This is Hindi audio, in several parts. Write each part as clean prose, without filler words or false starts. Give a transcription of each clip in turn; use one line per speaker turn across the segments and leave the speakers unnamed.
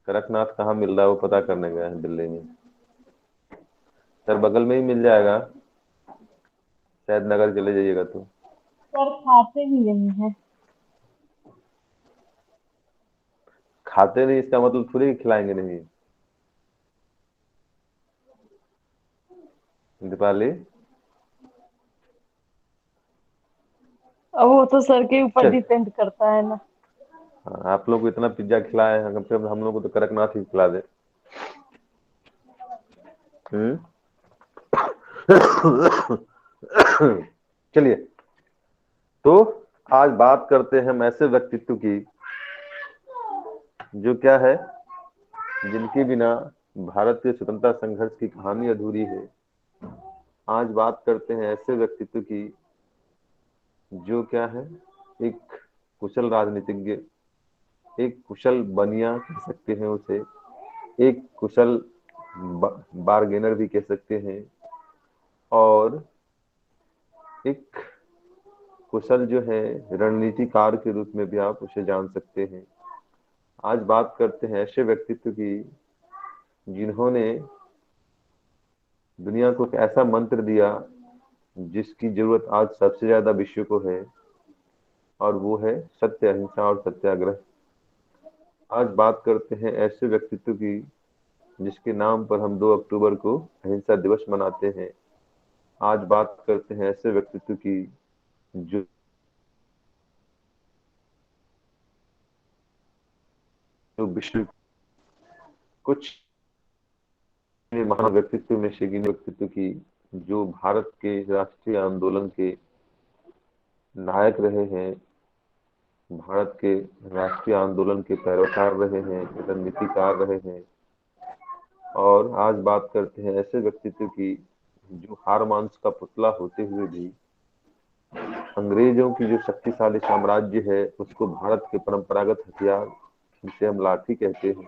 कड़कनाथ कहाँ मिल रहा है वो पता करने गए हैं दिल्ली में। सर बगल में ही मिल जाएगा, शायद नगर चले जाइएगा तो।
सर खाते भी नहीं है।
खाते नहीं इसका मतलब थोड़ी ही खिलाएंगे नहीं। दीपाली।
अब वो तो सर के ऊपर
चल।
डिपेंड करता है ना।
हाँ, आप लोग को इतना पिज्जा खिलाए हैं, कम से कम हम लोग को तो कड़कनाथ ही खिला दे। हम्म। चलिए, तो आज बात करते हैं हम ऐसे व्यक्तित्व की जो क्या है, जिनके बिना भारत के स्वतंत्रता संघर्ष की कहानी अधूरी है। आज बात करते हैं ऐसे व्यक्तित्व की जो क्या है, एक कुशल राजनीतिज्ञ, एक कुशल बनिया कह सकते हैं उसे, एक कुशल बार्गेनर भी कह सकते हैं, और एक कुशल जो है रणनीतिकार के रूप में भी आप उसे जान सकते हैं। आज बात करते हैं ऐसे व्यक्तित्व की जिन्होंने दुनिया को एक ऐसा मंत्र दिया जिसकी जरूरत आज सबसे ज्यादा विश्व को है, और वो है सत्य, अहिंसा और सत्याग्रह। आज बात करते हैं ऐसे व्यक्तित्व की जिसके नाम पर हम 2 अक्टूबर को अहिंसा दिवस मनाते हैं। आज बात करते हैं ऐसे व्यक्तित्व की जो जो विश्व कुछ महान व्यक्तित्व में से गिने व्यक्तित्व की जो भारत के राष्ट्रीय आंदोलन के नायक रहे हैं, भारत के राष्ट्रीय आंदोलन के पैरोकार रहे हैं, रणनीतिकार रहे हैं। और आज बात करते हैं ऐसे व्यक्तित्व की जो हार मांस का पुतला होते हुए भी अंग्रेजों की जो शक्तिशाली साम्राज्य है उसको भारत के परंपरागत हथियार, जिसे हम लाठी कहते हैं,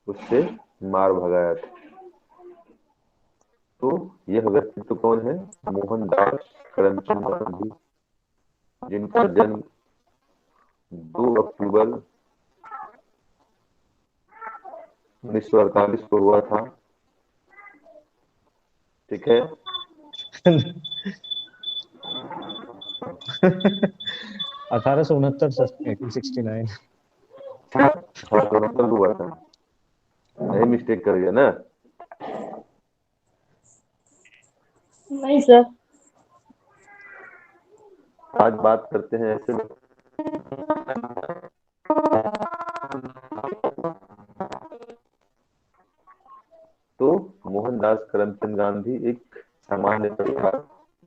उससे मार भगाया था। तो यह व्यक्तित्व कौन है? मोहनदास करमचंद गांधी, जिनका जन्म 2 अक्टूबर 1948 को हुआ था। ठीक है।
1869 1869।
1869 को हुआ था। नहीं मिस्टेक कर गया ना?
नहीं सर।
आज बात करते हैं ऐसे। तो मोहनदास करमचंद गांधी एक सामान्य परिवार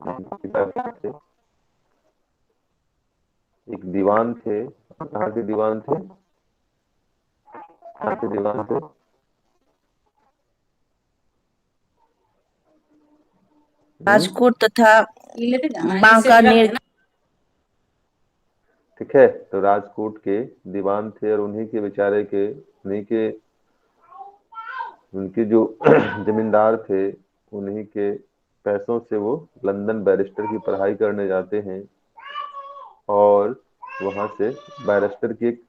के पिता थे, एक दीवान थे। कहाँ के दीवान थे? कहाँ के दीवान थे?
राजकोट तथा बांकानेर।
ठीक है, तो राजकोट के दीवान थे, और उन्हीं के बेचारे के उन्हीं के उनके जो जमींदार थे, उन्हीं के पैसों से वो लंदन बैरिस्टर की पढ़ाई करने जाते हैं, और वहां से बैरिस्टर की एक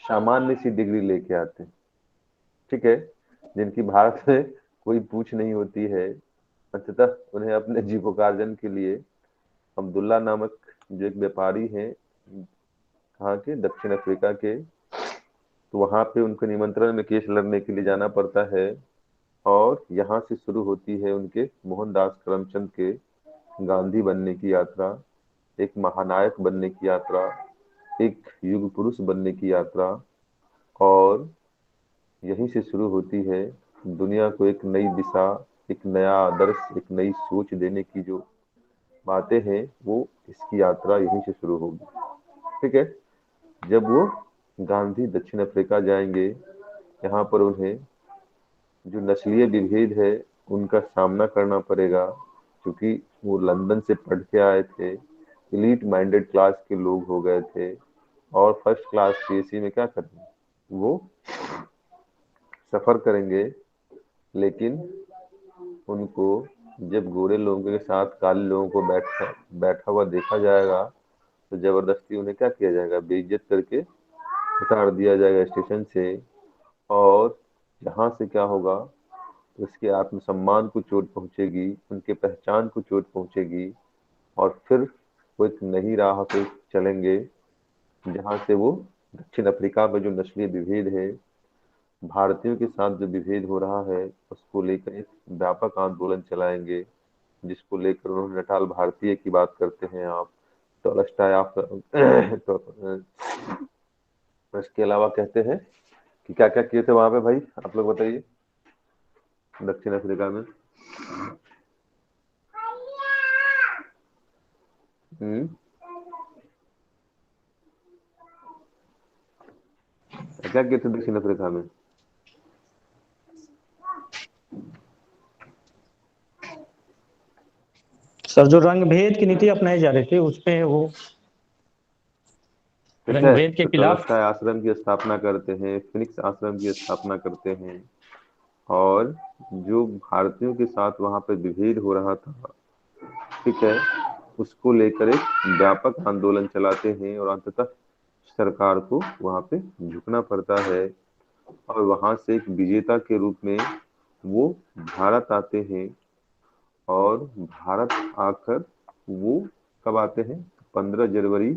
सामान्य सी डिग्री लेके आते हैं। ठीक है, जिनकी भारत में कोई पूछ नहीं होती है। अंततः उन्हें अपने जीविकोपार्जन के लिए अब्दुल्ला नामक जो एक व्यापारी हैं, कहाँ के, दक्षिण अफ्रीका के, तो वहां पे उनको निमंत्रण में केस लड़ने के लिए जाना पड़ता है। और यहाँ से शुरू होती है उनके मोहनदास करमचंद के गांधी बनने की यात्रा, एक महानायक बनने की यात्रा, एक युग पुरुष बनने की यात्रा। और यहीं से शुरू होती है दुनिया को एक नई दिशा, एक नया आदर्श, एक नई सोच देने की जो बातें हैं, वो इसकी यात्रा यहीं से शुरू होगी। ठीक है। जब वो गांधी दक्षिण अफ्रीका जाएंगे, यहाँ पर उन्हें जो नस्लीय विभेद है उनका सामना करना पड़ेगा, क्योंकि वो लंदन से पढ़ के आए थे, इलीट माइंडेड क्लास के लोग हो गए थे, और फर्स्ट क्लास सीएससी में क्या करेंगे, वो सफर करेंगे। लेकिन उनको जब गोरे लोगों के साथ काले लोगों को बैठा बैठा हुआ देखा जाएगा, तो जबरदस्ती उन्हें क्या किया जाएगा, बेइज्जत करके उतार दिया जाएगा स्टेशन से। और यहाँ से क्या होगा, उसके आत्मसम्मान को चोट पहुंचेगी, उनके पहचान को चोट पहुंचेगी, और फिर वो एक नई राह पे चलेंगे जहाँ से वो दक्षिण अफ्रीका में जो नस्लीय विभेद है, भारतीयों के साथ जो विभेद हो रहा है, उसको लेकर एक व्यापक आंदोलन चलाएंगे, जिसको लेकर उन्होंने नटाल भारतीय की बात करते हैं आप, टॉलस्टॉय आप तो इसके अलावा कहते हैं कि क्या क्या किए थे वहां पे भाई, आप लोग बताइए, दक्षिण अफ्रीका में। हम्म, क्या किए थे दक्षिण अफ्रीका में?
सर जो रंग भेद की नीति अपनाई जा रही थी उस पे वो
ठीक
रंग
है,
भेद के
तो
खिलाफ।
टॉलस्टॉय आश्रम की स्थापना करते हैं, फिनिक्स आश्रम की स्थापना करते हैं, और जो भारतीयों के साथ वहां पे विभेद हो रहा था, ठीक है, उसको लेकर एक व्यापक आंदोलन चलाते हैं, और अंततः सरकार को वहां पे झुकना पड़ता है, और वहां से एक विजेता के रूप में वो भारत आते हैं, और भारत आकर वो कब आते हैं? 15 जनवरी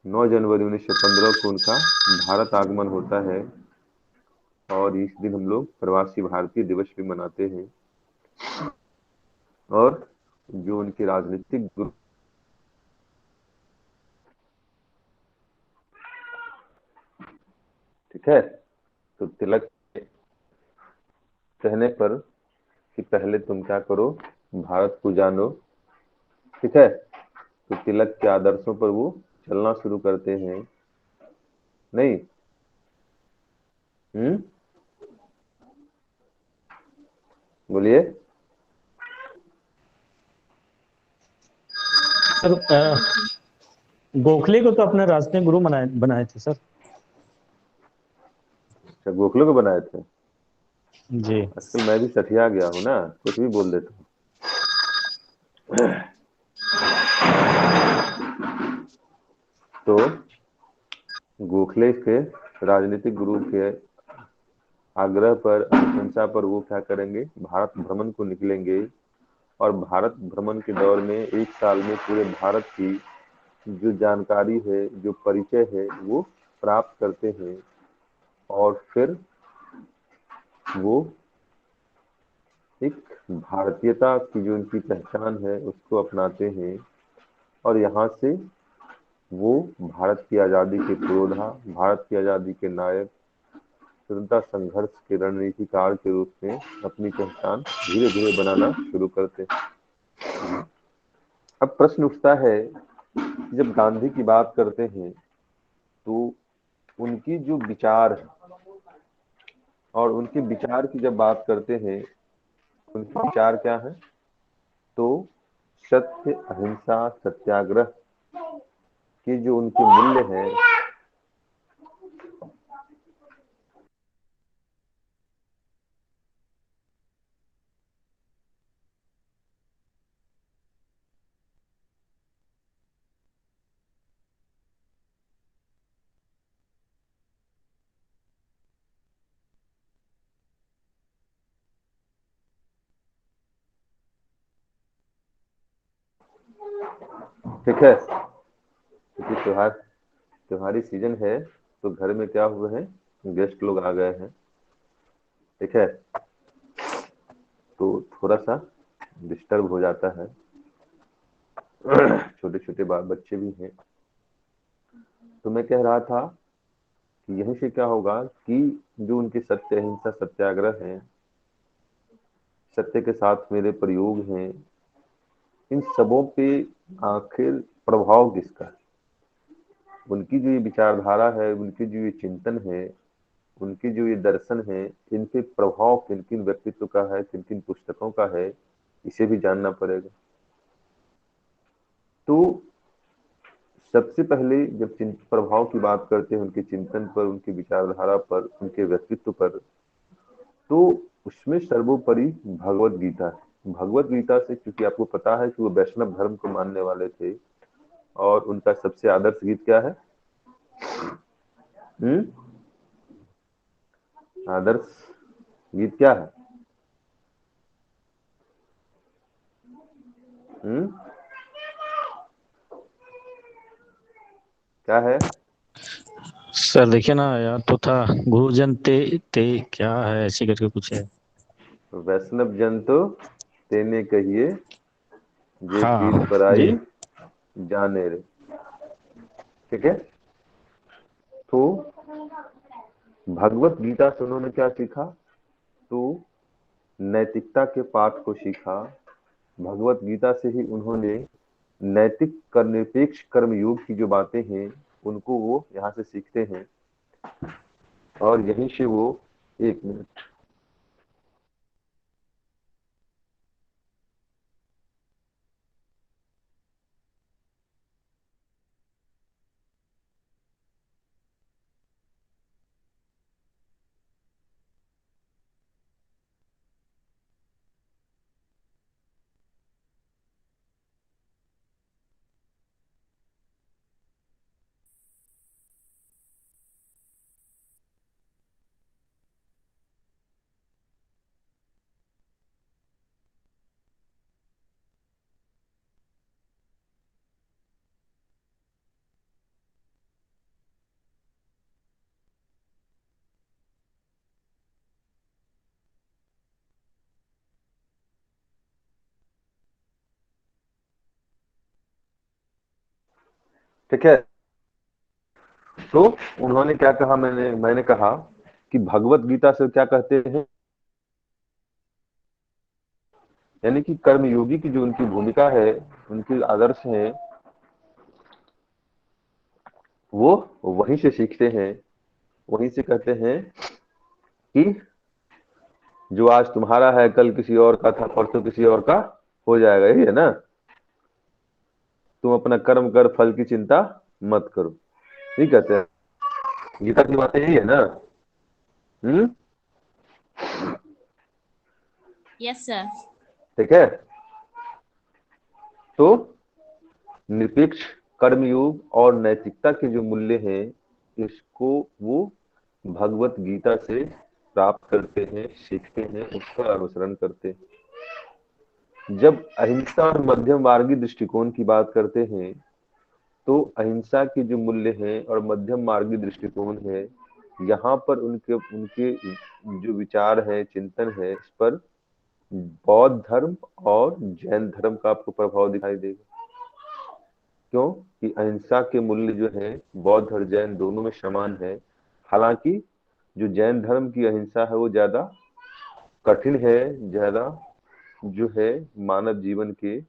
9 जनवरी 1915 को उनका भारत आगमन होता है, और इस दिन हम लोग प्रवासी भारतीय दिवस भी मनाते हैं। और जो उनके राजनीतिक गुरु, ठीक है, तो तिलक कहने पर कि पहले तुम क्या करो, भारत को जानो, ठीक है, तो तिलक के आदर्शों पर वो चलना शुरू करते हैं, नहीं? हम्म, बोलिए।
सर गोखले को तो अपना राजनीतिक गुरु बनाए थे सर।
अच्छा, गोखले को बनाए थे?
जी।
आजकल मैं भी सठिया गया हूँ ना, कुछ भी बोल देता हूँ। तो गोखले के राजनीतिक गुरु के आग्रह पर, अनुशंसा पर वो क्या करेंगे, भारत भ्रमण को निकलेंगे, और भारत भ्रमण के दौर में 1 साल में पूरे भारत की जो जानकारी है, जो परिचय है, वो प्राप्त करते हैं, और फिर वो एक भारतीयता की जो उनकी पहचान है उसको अपनाते हैं, और यहाँ से वो भारत की आज़ादी के पुरोधा, भारत की आज़ादी के नायक, स्वतंत्रता संघर्ष के रणनीतिकार के रूप में अपनी पहचान धीरे धीरे बनाना शुरू करते हैं। अब प्रश्न उठता है, जब गांधी की बात करते हैं तो उनकी जो विचार है, और उनके विचार की जब बात करते हैं, उनके विचार क्या है? तो सत्य, अहिंसा, सत्याग्रह के जो उनके मूल्य हैं, ठीक है, क्योंकि त्योहारी सीजन है, तो घर में क्या हुए हैं, गेस्ट लोग आ गए हैं, ठीक है, तो थोड़ा सा डिस्टर्ब हो जाता है। छोटे छोटे बच्चे भी हैं। तो मैं कह रहा था कि यहीं से क्या होगा कि जो उनके सत्य, अहिंसा, सत्याग्रह हैं, सत्य के साथ मेरे प्रयोग हैं, इन सबों पे आखिर प्रभाव किसका है? उनकी जो ये विचारधारा है, उनकी जो ये चिंतन है, उनकी जो ये दर्शन है, इन पे प्रभाव किन किन व्यक्तित्व का है, किन किन पुस्तकों का है, इसे भी जानना पड़ेगा। तो सबसे पहले जब प्रभाव की बात करते हैं उनके चिंतन पर, उनकी विचारधारा पर, उनके व्यक्तित्व पर, तो उसमें सर्वोपरि भगवत गीता है। भगवत गीता से, क्योंकि आपको पता है कि वो वैष्णव धर्म को मानने वाले थे, और उनका सबसे आदर्श गीत क्या है? हम्म, आदर्श गीत क्या है? क्या है?
सर देखिए ना यार, तो था गुरुजन ते ते क्या है, ऐसे करके कुछ है।
वैष्णव जन तो तेने कहिए, जे पीर
हाँ जी।
पराई जाने रे। ठीक है। तो भगवत गीता से उन्होंने क्या सीखा? तो नैतिकता के पाठ को सीखा। भगवत गीता से ही उन्होंने नैतिक कर निरपेक्ष कर्मयोग की जो बातें हैं उनको वो यहाँ से सीखते हैं, और यहीं से वो, एक मिनट, ठीक है। तो उन्होंने क्या कहा, मैंने कहा कि भगवत गीता से क्या कहते हैं, यानी कि कर्मयोगी की जो उनकी भूमिका है, उनके आदर्श हैं, वो वहीं से सीखते हैं। वहीं से कहते हैं कि जो आज तुम्हारा है कल किसी और का था, परसों किसी और का हो जाएगा, यही है ना। तुम अपना कर्म कर, फल की चिंता मत करो, यही कहते हैं। गीता की बातें यही है ना। हम्म।
Yes sir.
ठीक है। तो निरपेक्ष कर्मयोग और नैतिकता के जो मूल्य हैं, इसको वो भगवत गीता से प्राप्त करते हैं, सीखते हैं, उसका अनुसरण करते हैं। जब अहिंसा और मध्यम मार्गी दृष्टिकोण की बात करते हैं, तो अहिंसा के जो मूल्य हैं और मध्यम मार्गी दृष्टिकोण है, यहाँ पर उनके उनके जो विचार है, चिंतन है, इस पर बौद्ध धर्म और जैन धर्म का आपको प्रभाव दिखाई देगा। क्यों? कि अहिंसा के मूल्य जो है बौद्ध और जैन दोनों में समान है। हालांकि जो जैन धर्म की अहिंसा है वो ज्यादा कठिन है, ज्यादा जो है मानव जीवन के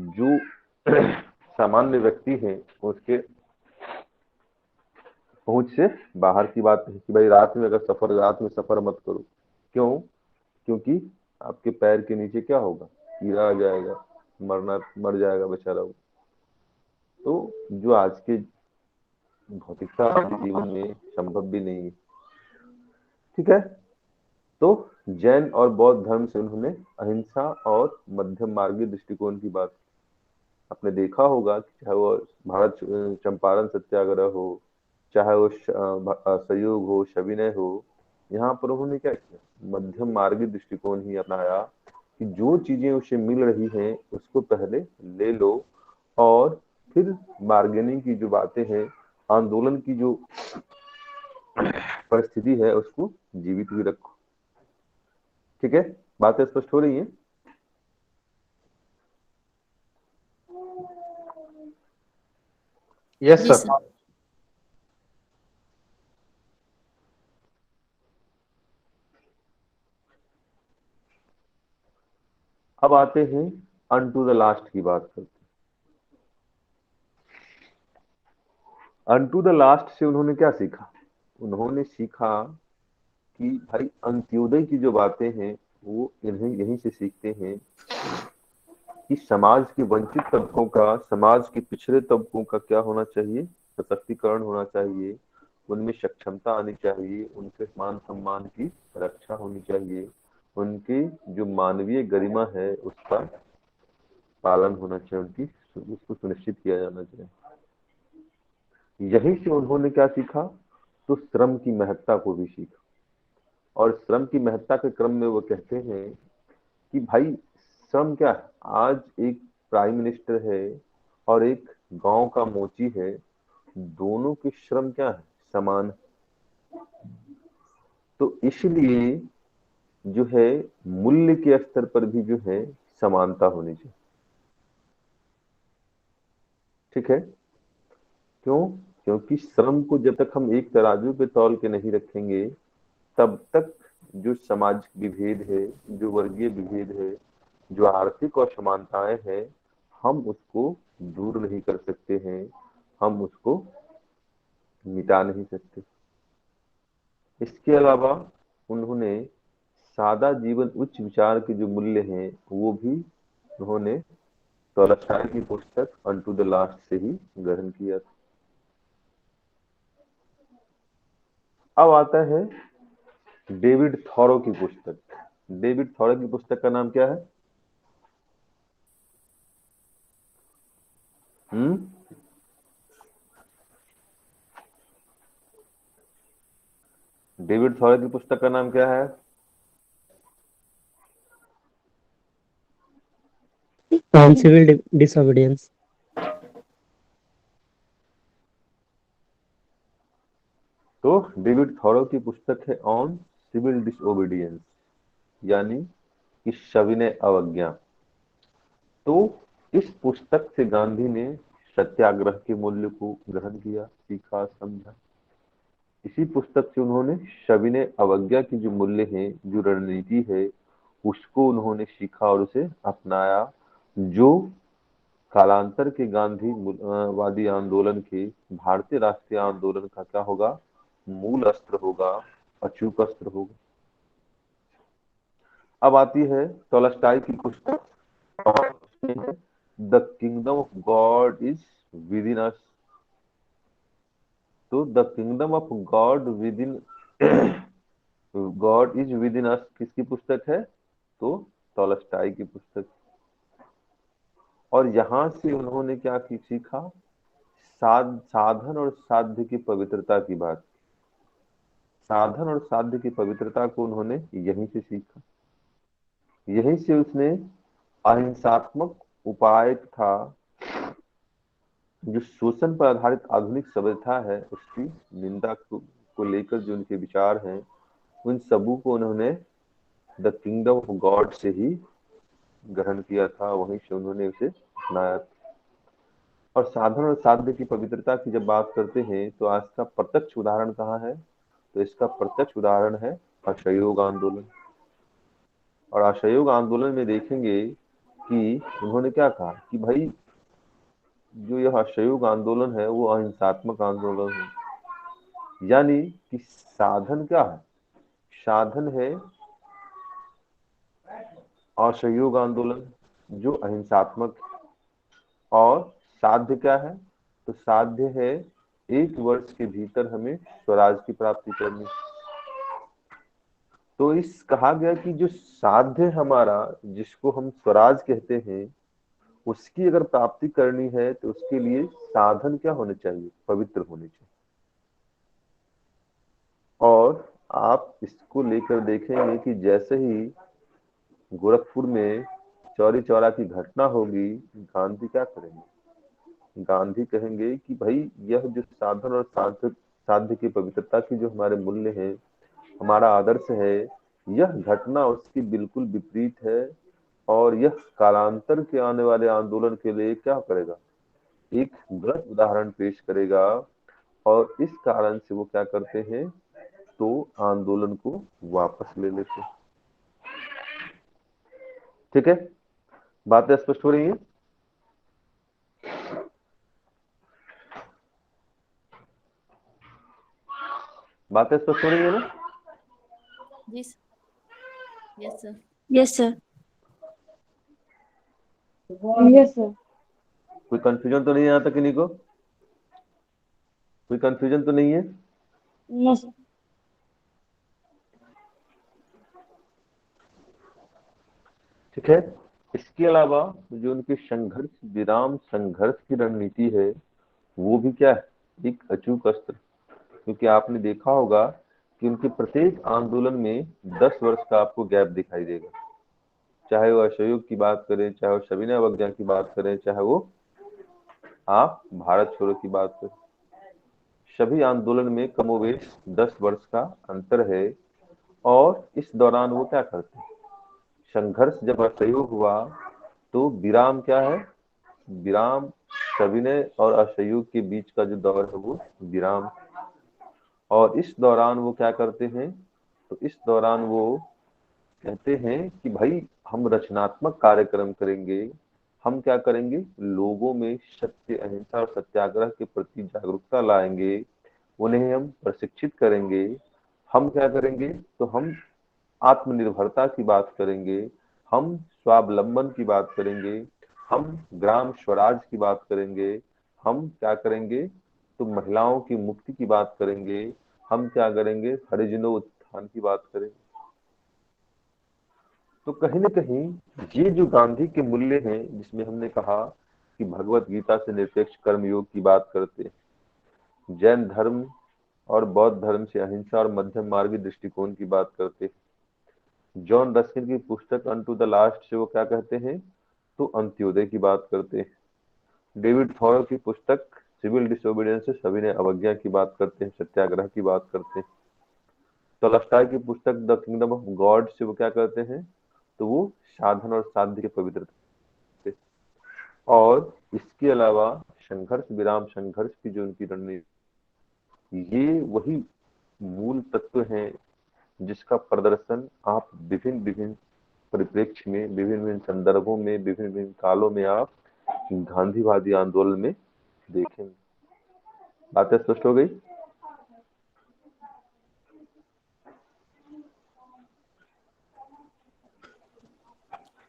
जो सामान्य व्यक्ति हैं उसके पहुंच से बाहर की बात है। कि भाई रात में सफर मत करो। क्यों? क्योंकि आपके पैर के नीचे क्या होगा? कीड़ा आ जाएगा, मर जाएगा बेचारा वो। तो जो आज के भौतिकता जीवन में संभव भी नहीं है। ठीक है। तो जैन और बौद्ध धर्म से उन्होंने अहिंसा और मध्यम मार्गी दृष्टिकोण की बात। आपने देखा होगा कि चाहे वो भारत चंपारण सत्याग्रह हो, चाहे वो सहयोग हो, सविनय हो, यहाँ पर उन्होंने क्या किया? मध्यम मार्गी दृष्टिकोण ही अपनाया कि जो चीजें उसे मिल रही हैं उसको पहले ले लो, और फिर बार्गेनिंग की जो बातें हैं, आंदोलन की जो परिस्थिति है, उसको जीवित भी रखो। ठीक है, बातें स्पष्ट हो रही हैं?
यस
जी
सर।
सर।
अब आते हैं अनटू द लास्ट की बात करते हैं। अनटू द लास्ट से उन्होंने क्या सीखा? उन्होंने सीखा कि भाई अंत्योदय की जो बातें हैं वो इन्हें यहीं से सीखते हैं कि समाज के वंचित तबकों का, समाज के पिछड़े तबकों का क्या होना चाहिए? सशक्तिकरण होना चाहिए, उनमें सक्षमता आनी चाहिए, उनके मान सम्मान की रक्षा होनी चाहिए, उनकी जो मानवीय गरिमा है उसका पालन होना चाहिए, उनकी उसको सुनिश्चित किया जाना चाहिए। यहीं से उन्होंने क्या सीखा? तो श्रम की महत्ता को भी सीखा। और श्रम की महत्ता के क्रम में वो कहते हैं कि भाई श्रम क्या है। आज एक प्राइम मिनिस्टर है और एक गांव का मोची है, दोनों के श्रम क्या है, समान। तो इसलिए जो है मूल्य के स्तर पर भी जो है समानता होनी चाहिए। ठीक है, क्यों? क्योंकि श्रम को जब तक हम एक तराजू पे तौल के नहीं रखेंगे, तब तक जो सामाजिक विभेद है, जो वर्गीय विभेद है, जो आर्थिक असमानताएं हैं, हम उसको दूर नहीं कर सकते हैं, हम उसको मिटा नहीं सकते। इसके अलावा उन्होंने सादा जीवन उच्च विचार के जो मूल्य हैं वो भी उन्होंने टॉलस्टॉय की पुस्तक अनटू द लास्ट से ही ग्रहण किया था। अब आता है डेविड थॉरो की पुस्तक। डेविड थॉरो की पुस्तक का नाम क्या है? डेविड थॉरो की पुस्तक का नाम क्या है?
On civil disobedience.
तो डेविड थॉरो की पुस्तक है ऑन सिविल डिसओबीडियंस, यानी कि सविनय अवज्ञा। तो इस पुस्तक से गांधी ने सत्याग्रह के मूल्य को ग्रहण किया, सीखा, समझा। इसी पुस्तक से उन्होंने सविनय अवज्ञा की जो मूल्य है, जो रणनीति है, उसको उन्होंने सीखा और उसे अपनाया, जो कालांतर के गांधीवादी आंदोलन के, भारतीय राष्ट्रीय आंदोलन का क्या होगा, मूल अस्त्र होगा, अचूक अस्त्र होगा। अब आती है टॉलस्टॉय की पुस्तक, the kingdom of God is within us. तो the kingdom of God within God is within us किसकी पुस्तक है? तो टॉलस्टॉय की पुस्तक। और यहां से उन्होंने क्या सीखा? साधन और साध्य की पवित्रता की बात। साधन और साध्य की पवित्रता को उन्होंने यहीं से सीखा। यहीं से उसने अहिंसात्मक उपाय था, जो शोषण पर आधारित आधुनिक सभ्यता है, उसकी निंदा को लेकर जो उनके विचार हैं, उन सबू को उन्होंने द किंगडम ऑफ गॉड से ही ग्रहण किया था, वहीं से उन्होंने उसे अपनाया। और साधन और साध्य की पवित्रता की जब बात करते हैं तो आज का प्रत्यक्ष उदाहरण कहाँ है? तो इसका प्रत्यक्ष उदाहरण है असहयोग आंदोलन। और असहयोग आंदोलन में देखेंगे कि उन्होंने क्या कहा कि भाई जो यह असहयोग आंदोलन है वो अहिंसात्मक आंदोलन है। यानी कि साधन क्या है? साधन है असहयोग आंदोलन जो अहिंसात्मक है, और साध्य क्या है? तो साध्य है 1 वर्ष के भीतर हमें स्वराज की प्राप्ति करनी। तो इस कहा गया कि जो साध्य हमारा, जिसको हम स्वराज कहते हैं, उसकी अगर प्राप्ति करनी है तो उसके लिए साधन क्या होने चाहिए? पवित्र होने चाहिए। और आप इसको लेकर देखेंगे कि जैसे ही गोरखपुर में चौरी चौरा की घटना होगी, गांधी क्या करेंगे? गांधी कहेंगे कि भाई यह जो साधन और साध्य की पवित्रता की जो हमारे मूल्य हैं, हमारा आदर्श है, यह घटना उसकी बिल्कुल विपरीत है, और यह कालांतर के आने वाले आंदोलन के लिए क्या करेगा? एक गलत उदाहरण पेश करेगा। और इस कारण से वो क्या करते हैं? तो आंदोलन को वापस ले लेते हैं। ठीक है, बातें स्पष्ट हो रही हैं? बातें स्पष्ट हो रही है ना?
Yes. Yes, sir.
Yes sir.
Yes sir.
कोई कंफ्यूजन तो नहीं है यहाँ तक किन्हीं को? कोई कंफ्यूजन तो नहीं है?
No sir.
ठीक है, इसके अलावा जो उनकी संघर्ष विराम संघर्ष की रणनीति है, वो भी क्या है? एक अचूक अस्त्र। क्योंकि आपने देखा होगा कि कि उनके प्रत्येक आंदोलन में 10 वर्ष का आपको गैप दिखाई देगा। चाहे वो असहयोग की बात करें, चाहे वो सविनय अवज्ञा की बात करें, चाहे वो आप भारत छोड़ो की बात करें, सभी आंदोलन में कमोवेश 10 वर्ष का अंतर है। और इस दौरान वो क्या करते हैं, संघर्ष जब असहयोग हुआ तो विराम क्या है, विराम सविनय और असहयोग के बीच का जो दौर है वो विराम। और इस दौरान वो क्या करते हैं, तो इस दौरान वो कहते हैं कि भाई हम रचनात्मक कार्यक्रम करेंगे, हम क्या करेंगे, लोगों में सत्य, अहिंसा और सत्याग्रह के प्रति जागरूकता लाएंगे, उन्हें हम प्रशिक्षित करेंगे। हम क्या करेंगे, तो हम आत्मनिर्भरता की बात करेंगे, हम स्वावलंबन की बात करेंगे, हम ग्राम स्वराज की बात करेंगे, हम क्या करेंगे, तो महिलाओं की मुक्ति की बात करेंगे, हम क्या करेंगे, हरिजनों उत्थान की बात करेंगे। तो कहीं ना कहीं ये जो गांधी के मूल्य हैं, जिसमें हमने कहा कि भगवत गीता से निरपेक्ष कर्मयोग की बात करते हैं, जैन धर्म और बौद्ध धर्म से अहिंसा और मध्यम मार्गी दृष्टिकोण की बात करते हैं, जॉन रस्किन की पुस्तक अनटू द लास्ट से वो क्या कहते हैं, तो अंत्योदय की बात करते हैं, डेविड थॉरो की पुस्तक सिविल डिसोबीडियंस से सविनय अवज्ञा की बात करते हैं, सत्याग्रह की बात करते हैं, टॉलस्टॉय की पुस्तक द किंगडम ऑफ गॉड से वो क्या करते हैं, तो वो साधन और साध्य के पवित्रता। और इसके अलावा संघर्ष विराम संघर्ष की जो उनकी रणनीति, ये वही मूल तत्व हैं जिसका प्रदर्शन आप विभिन्न विभिन्न परिप्रेक्ष्य में, विभिन्न विभिन्न संदर्भों में, विभिन्न विभिन्न कालों में आप गांधीवादी आंदोलन में देखेंगे। बातें स्पष्ट हो गई?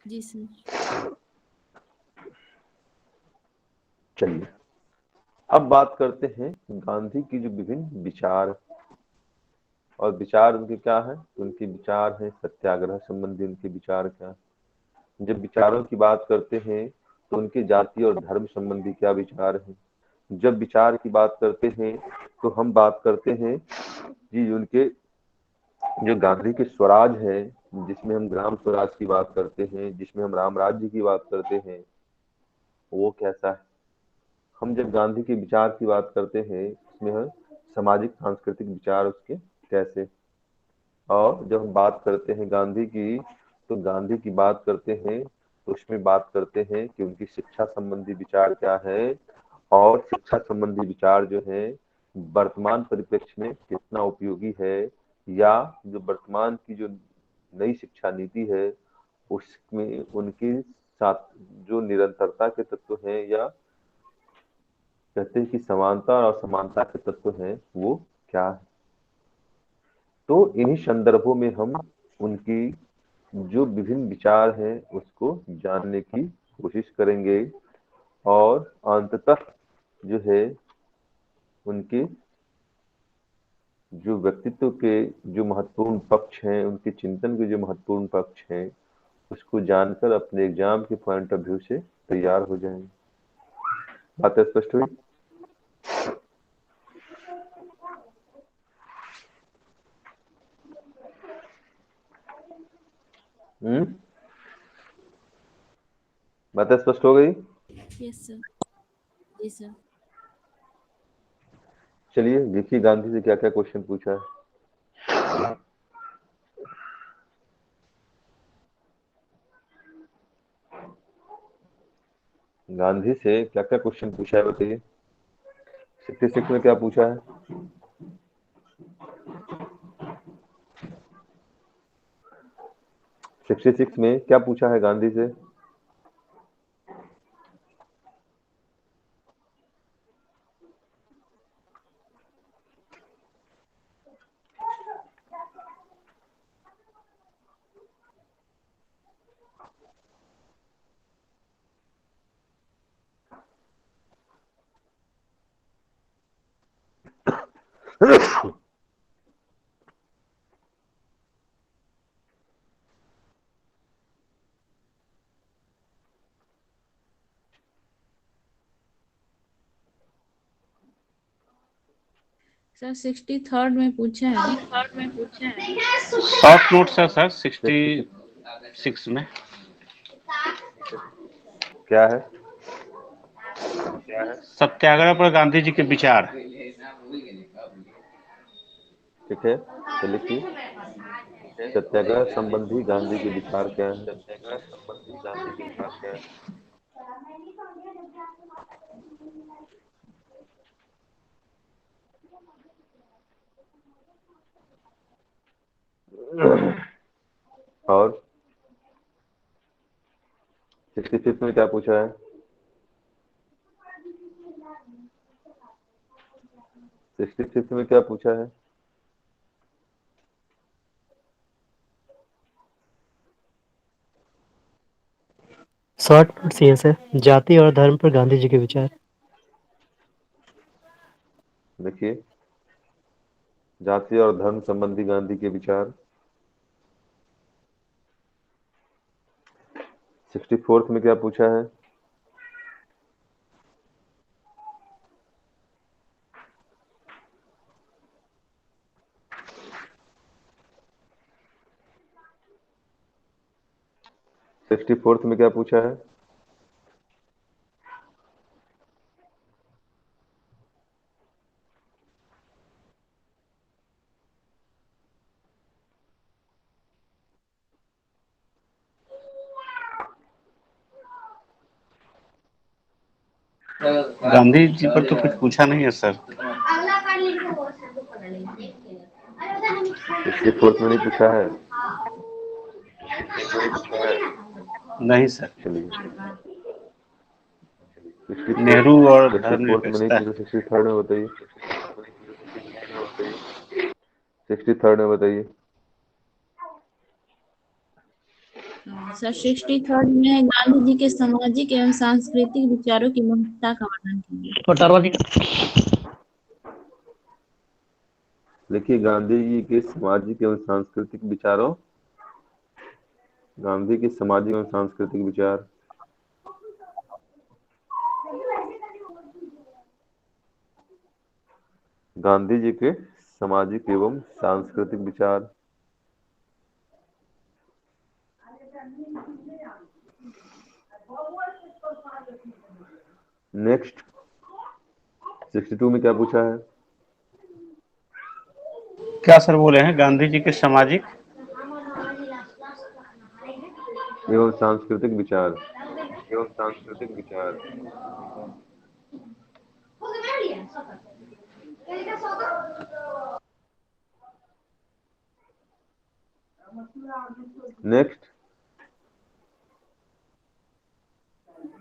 जी सर।
चलिए अब बात करते हैं गांधी की जो विभिन्न विचार, और विचार उनके क्या है, उनके विचार हैं सत्याग्रह संबंधी, उनके विचार क्या है। जब विचारों की बात करते हैं तो उनके जाति और धर्म संबंधी क्या विचार हैं। जब विचार की बात करते हैं तो हम बात करते हैं कि उनके जो गांधी के स्वराज है, जिसमें हम ग्राम स्वराज की बात करते हैं, जिसमें हम राम राज्य की बात करते हैं, वो कैसा है। हम जब गांधी के विचार की बात करते हैं, इसमें हम सामाजिक सांस्कृतिक विचार उसके कैसे। और जब हम बात करते हैं गांधी की, तो गांधी की बात करते हैं तो उसमें बात करते हैं कि उनकी शिक्षा संबंधी विचार क्या है, और शिक्षा संबंधी विचार जो है वर्तमान परिप्रेक्ष्य में कितना उपयोगी है, या जो वर्तमान की जो नई शिक्षा नीति है उसमें उनके साथ जो निरंतरता के तत्व हैं, या कहते हैं कि समानता और असमानता के तत्व हैं, वो क्या है। तो इन्हीं संदर्भों में हम उनकी जो विभिन्न विचार हैं उसको जानने की कोशिश करेंगे, और अंततः जो है उनके जो व्यक्तित्व के जो महत्वपूर्ण पक्ष हैं, उनके चिंतन के जो महत्वपूर्ण पक्ष हैं, उसको जानकर अपने एग्जाम के पॉइंट ऑफ व्यू से तैयार हो जाएंगे। बात स्पष्ट हुई? बात स्पष्ट हो गई?
Yes sir. जी सर।
चलिए देखिए गांधी से क्या क्या क्वेश्चन पूछा है। गांधी से क्या क्या क्वेश्चन पूछा है बताइए। 66 में क्या पूछा है? 66 में क्या पूछा है गांधी से?
सर 63rd में पूछा है।
शॉर्ट नोट्स है सर 66 में।
क्या है?
सत्याग्रह पर गांधी जी के विचार।
ठीक है, तो लिखिए सत्याग्रह संबंधी गांधी के विचार क्या है। और 65 में क्या पूछा है? 65 में क्या पूछा है?
शॉर्ट नोट्स ये है जाति और धर्म पर गांधी जी के विचार।
देखिए जाति और धर्म संबंधी गांधी के विचार। 64th में क्या पूछा है? सिक्सटी फोर्थ में क्या पूछा है?
गांधी जी पर तो कुछ पूछा नहीं है सर।
64th में नहीं पूछा है?
नहीं सर।
चलिए
नेहरू और
64th में नहीं
धर्मनिरपेक्षता।
पूछा, 63rd में बताइए। 63rd में बताइए।
सर 63rd में गांधी जी के सामाजिक एवं सांस्कृतिक विचारों की महत्ता का वर्णन कीजिए।
लिखिए गांधी जी के सामाजिक एवं सांस्कृतिक विचारों। गांधी के सामाजिक एवं सांस्कृतिक विचार। गांधी जी के सामाजिक एवं सांस्कृतिक विचार। नेक्स्ट 62 में क्या पूछा है?
क्या सर बोले हैं? गांधी जी के सामाजिक
एवं सांस्कृतिक विचार। नेक्स्ट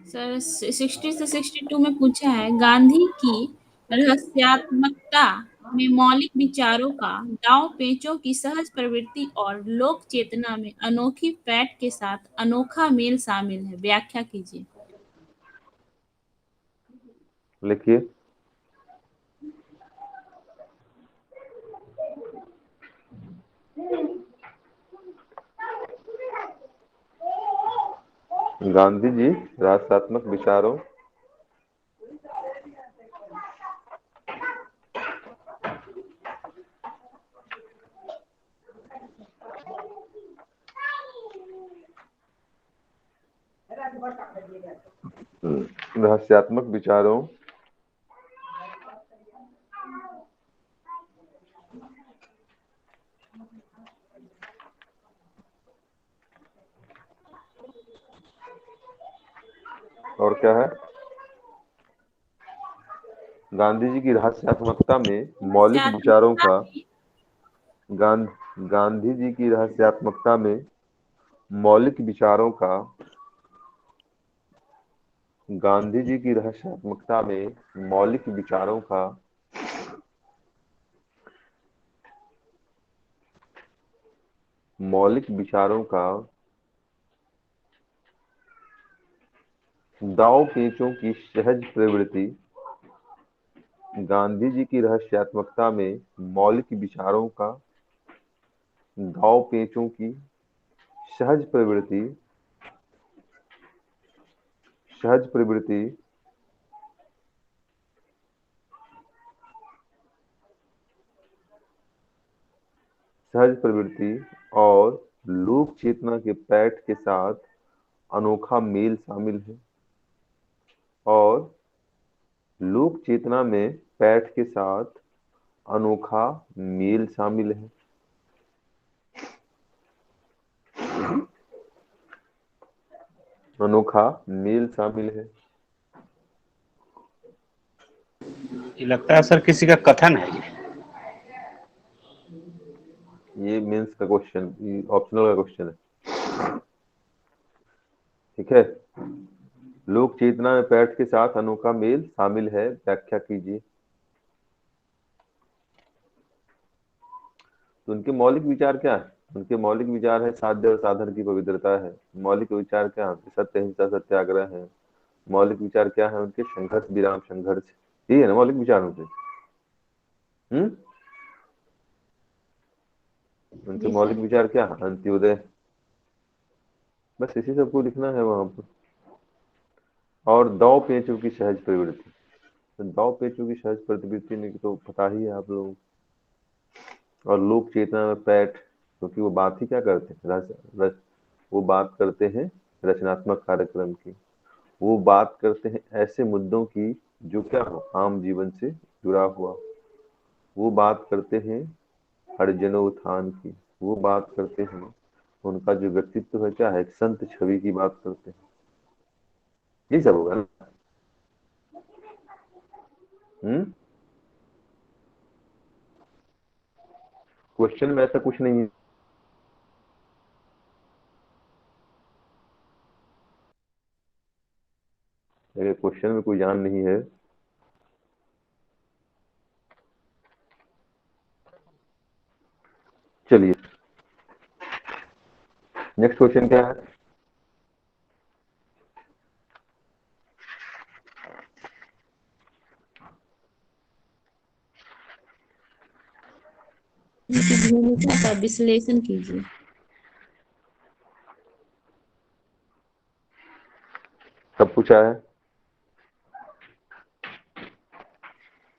सर 60 से 62 में पूछा है गांधी की रहस्यात्मकता में मौलिक विचारों का दांव पेचों की सहज प्रवृत्ति और लोक चेतना में अनोखी फैट के साथ अनोखा मेल शामिल है, व्याख्या कीजिए।
लिखिए गांधी जी राष्ट्रात्मक विचारों रहस्यात्मक विचारों और क्या है? गांधी जी की रहस्यात्मकता में मौलिक विचारों
रहस्यात्मकता
का
में
गांधी जी की रहस्यात्मकता में मौलिक विचारों का गांधी जी की रहस्यात्मकता में मौलिक विचारों का मौलिक विचारों का दांव पेचों की सहज प्रवृत्ति। गांधी जी की रहस्यात्मकता में मौलिक विचारों का दांव पेचों की सहज प्रवृत्ति सहज प्रवृत्ति और लोक चेतना के पैठ के साथ अनोखा मेल शामिल है। और लोक चेतना में पैठ के साथ अनोखा मेल शामिल है। अनोखा मेल शामिल है।
ये लगता है सर किसी का कथन है
ये मेंस का क्वेश्चन, ऑप्शनल का क्वेश्चन है। ठीक है, लोक चेतना में पैठ के साथ अनोखा मेल शामिल है, व्याख्या कीजिए। तो उनके मौलिक विचार क्या है? उनके मौलिक विचार है साध्य और साधन की पवित्रता है। मौलिक विचार क्या है? सत्य, अहिंसा, सत्याग्रह है। मौलिक विचार क्या है उनके? संघर्ष विराम संघर्ष, यही है ना मौलिक विचार उनके। उनके
जी
मौलिक
सर।
विचार क्या है? अंत्योदय, बस इसी सबको लिखना है वहां पर। और दांव पेचों की सहज प्रवृत्ति, तो दांव पेचों की सहज प्रवृत्ति में तो पता ही है आप लोगों को। और लोक चेतना में पैठ, क्योंकि वो बात ही क्या करते हैं, वो बात करते हैं रचनात्मक कार्यक्रम की। वो बात करते हैं ऐसे मुद्दों की जो क्या हो, आम जीवन से जुड़ा हुआ। वो बात करते हैं हरिजनोत्थान की। वो बात करते हैं, उनका जो व्यक्तित्व है क्या है, एक संत छवि की बात करते हैं। यही सब होगा ना। क्वेश्चन में ऐसा कुछ नहीं है। अगर क्वेश्चन में कोई जान नहीं है, चलिए नेक्स्ट क्वेश्चन क्या है?
उनकी भूमिका का विश्लेषण कीजिए।
कब पूछा है?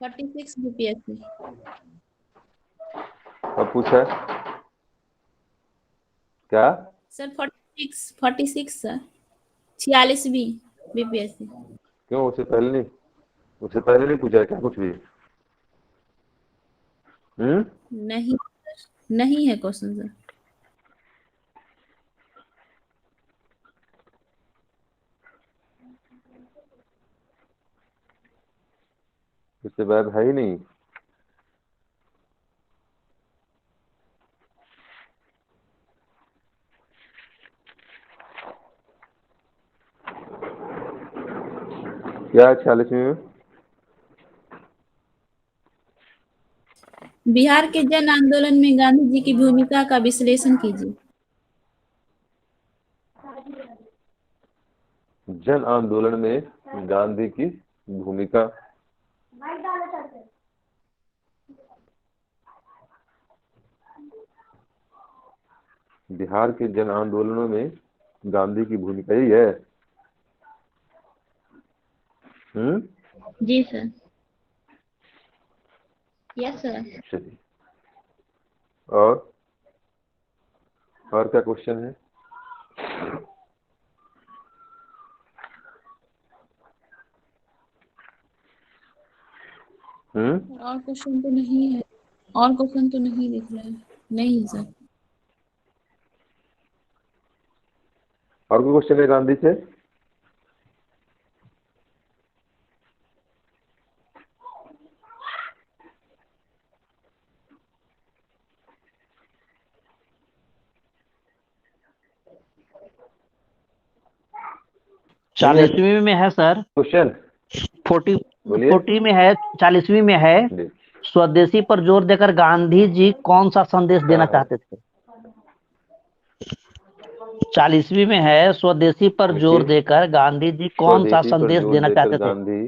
46 बीपीएससी।
कब पूछा है? क्या?
सर 46 सर, 46वीं बीपीएससी।
क्यों उससे पहले नहीं, उससे पहले नहीं पूछा है क्या कुछ भी?
नहीं सर, नहीं है क्वेश्चन सर।
उससे बाद है ही नहीं। क्या है 46वीं में?
बिहार के जन आंदोलन में गांधी जी की भूमिका का विश्लेषण कीजिए।
जन आंदोलन में गांधी की भूमिका, बिहार के जन आंदोलनों में गांधी की भूमिका यही है।
जी सर। Yes sir.
चलिए, और क्या क्वेश्चन है?
और क्वेश्चन तो नहीं है, और क्वेश्चन तो नहीं दिख रहा है। नहीं सर।
और कोई क्वेश्चन है गांधी से? नहीं है
40वीं में है सर,
क्वेश्चन?
40
बोलिए।
40 में है, 40वीं में है,
देखिए,
स्वदेशी पर जोर देकर गांधी जी कौन सा संदेश
क्या
देना
है?
चाहते थे? 40वीं में है, स्वदेशी पर जोर
देखिए,
देकर गांधी जी कौन सा
स्वदेशी पर
संदेश
जोर
देना
देकर
चाहते थे?
गांधी,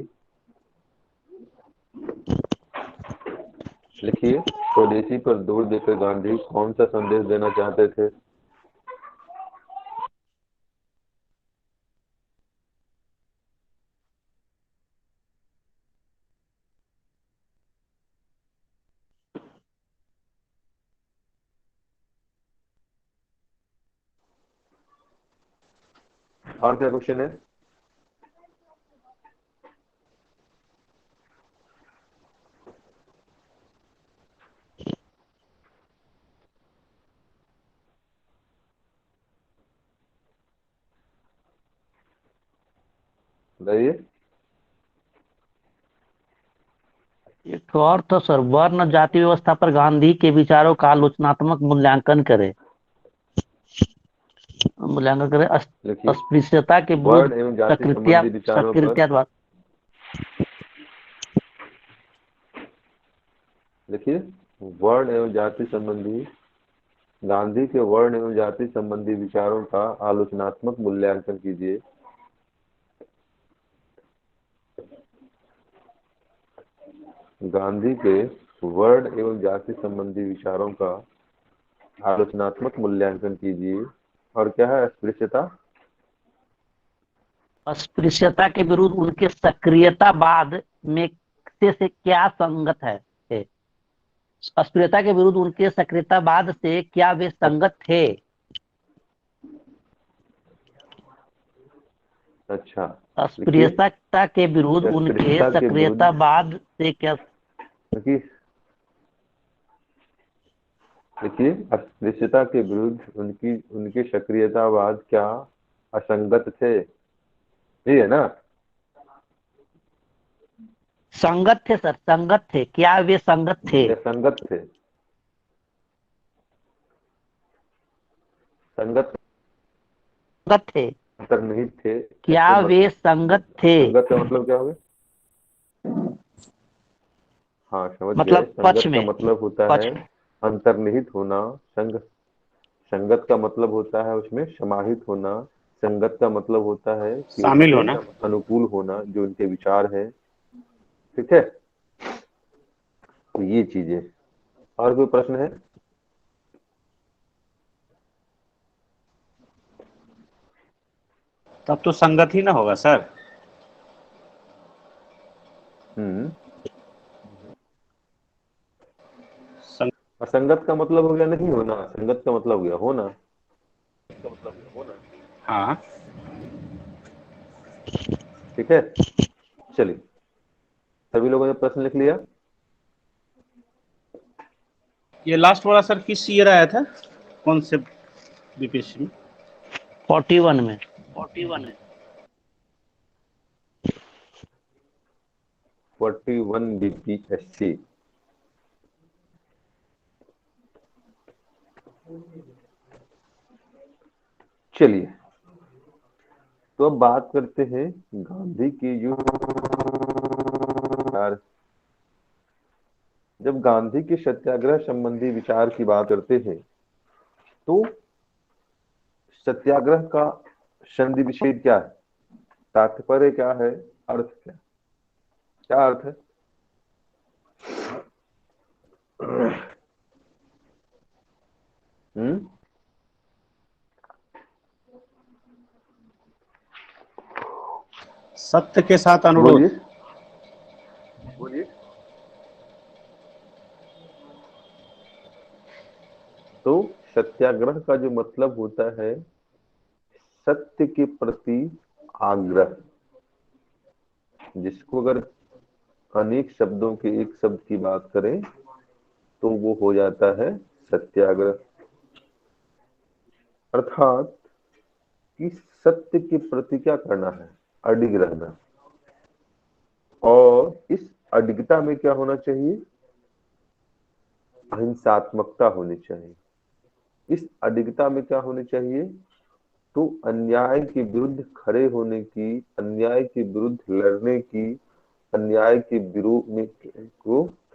लिखिए, स्वदेशी पर जोर देकर गांधी कौन सा संदेश देना चाहते थे? और क्या क्वेश्चन है? बताइए।
एक तो और तो सर, वर्ण जाति व्यवस्था पर गांधी के विचारों का आलोचनात्मक मूल्यांकन करे
लिखिए।
अस्पृश्यता के विरुद्ध
वर्ण एवं जाति
सक्रियता
संबंधी विचारों पर,
सक्रियता
लिखिए, वर्ण एवं जाति संबंधी, गांधी के वर्ण एवं जाति संबंधी विचारों का आलोचनात्मक मूल्यांकन कीजिए। गांधी के वर्ण एवं जाति संबंधी विचारों का आलोचनात्मक मूल्यांकन कीजिए। और क्या है?
अस्पृश्यता के विरुद्ध उनके सक्रियतावाद में से क्या संगत है? अस्पृश्यता के विरुद्ध उनके सक्रियतावाद से क्या वे संगत थे?
अच्छा,
अस्पृश्यता के विरुद्ध उनके
अस्पृश्यता के विरुद्ध,
सक्रियतावाद से क्या,
देखिए, अस्पृश्यता के विरुद्ध उनके सक्रियतावाद क्या असंगत थे? यही है ना?
संगत थे सर, संगत थे। क्या वे संगत थे?
या संगत थे? संगत
संगत थे।
अंतर्निहित थे।
क्या वे संगत थे?
संगत का मतलब क्या होगा? हाँ, समझ गए।
मतलब पक्ष
संगत का
में,
मतलब होता है अंतर्निहित होना। संगत का मतलब होता है उसमें समाहित होना। संगत का मतलब होता है कि
शामिल
उसके
होना।
अनुकूल होना, जो उनके विचार है। ठीक है, तो ये चीजें। और कोई प्रश्न है?
तब तो संगत ही ना होगा सर।
असंगत का मतलब हो गया नहीं होना, संगत का मतलब हो गया होना।
हाँ,
ठीक है, चलिए, सभी लोगों ने प्रश्न लिख लिया?
ये लास्ट वाला सर किस ईयर आया था? कौन से बीपीएससी में?
41 में।
41 बीपीएससी। चलिए, तो अब बात करते हैं गांधी की जो विचार। जब गांधी के सत्याग्रह संबंधी विचार की बात करते हैं तो सत्याग्रह का संधि विच्छेद क्या है? तात्पर्य क्या है? अर्थ क्या? क्या अर्थ है?
सत्य के साथ अनुरोध।
बोलिए। तो सत्याग्रह का जो मतलब होता है सत्य के प्रति आग्रह, जिसको अगर अनेक शब्दों के एक शब्द की बात करें तो वो हो जाता है सत्याग्रह। अर्थात कि सत्य के प्रति क्या करना है? अडिग रहना। और इस अडिगता में क्या होना चाहिए? अहिंसात्मकता होनी चाहिए। इस अडिगता में क्या होनी चाहिए? तो अन्याय के विरुद्ध खड़े होने की, अन्याय के विरुद्ध लड़ने की, अन्याय के विरोध में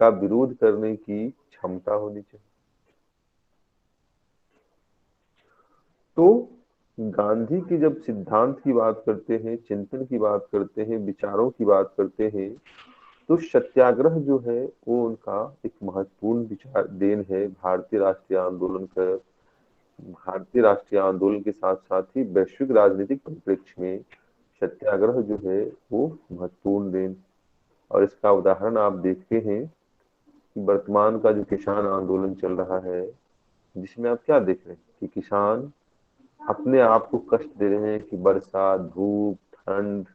का विरोध करने की क्षमता होनी चाहिए। तो गांधी की जब सिद्धांत की बात करते हैं, चिंतन की बात करते हैं, विचारों की बात करते हैं, तो सत्याग्रह जो है वो उनका एक महत्वपूर्ण विचार देन है भारतीय राष्ट्रीय आंदोलन का। भारतीय राष्ट्रीय आंदोलन के साथ साथ ही वैश्विक राजनीतिक परिप्रेक्ष्य में सत्याग्रह जो है वो महत्वपूर्ण देन। और इसका उदाहरण आप देखते हैं कि वर्तमान का जो किसान आंदोलन चल रहा है, जिसमें आप क्या देख रहे हैं कि किसान अपने आप को कष्ट दे रहे हैं कि बरसात, धूप, ठंड,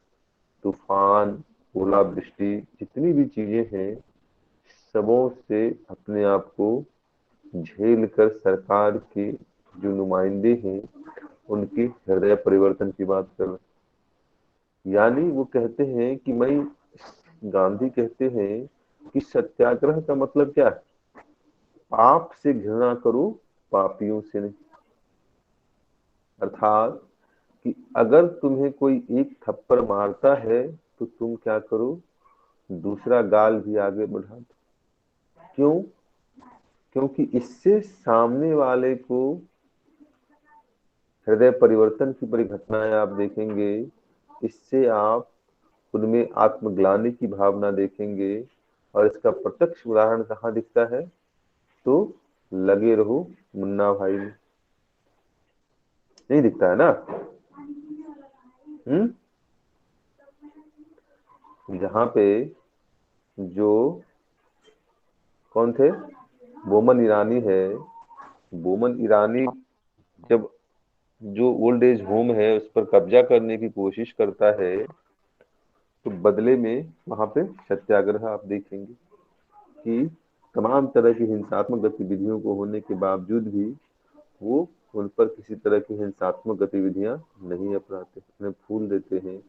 तूफान, ओलावृष्टि, जितनी भी चीजें हैं, सबों से अपने आप को झेल कर सरकार के जो नुमाइंदे हैं उनकी हृदय परिवर्तन की बात कर रहे हैं। यानी वो कहते हैं कि मैं, गांधी कहते हैं कि सत्याग्रह का मतलब क्या है? पाप से घृणा करो, पापियों से नहीं। अर्थात कि अगर तुम्हें कोई एक थप्पड़ मारता है तो तुम क्या करो, दूसरा गाल भी आगे बढ़ा दो। क्यों? क्योंकि इससे सामने वाले को हृदय परिवर्तन की बड़ी घटनाएं आप देखेंगे। इससे आप उनमें आत्मग्लानि की भावना देखेंगे। और इसका प्रत्यक्ष उदाहरण कहाँ दिखता है? तो लगे रहो मुन्ना भाई में। नहीं दिखता है ना? जहाँ पे जो कौन थे, बोमन ईरानी है, बोमन ईरानी जब जो ओल्ड एज होम है उस पर कब्जा करने की कोशिश करता है, तो बदले में वहां पे सत्याग्रह आप देखेंगे कि तमाम तरह की हिंसात्मक गतिविधियों को होने के बावजूद भी वो उन पर किसी तरह की हिंसात्मक गतिविधियां नहीं अपनाते, उन्हें फूल देते हैं।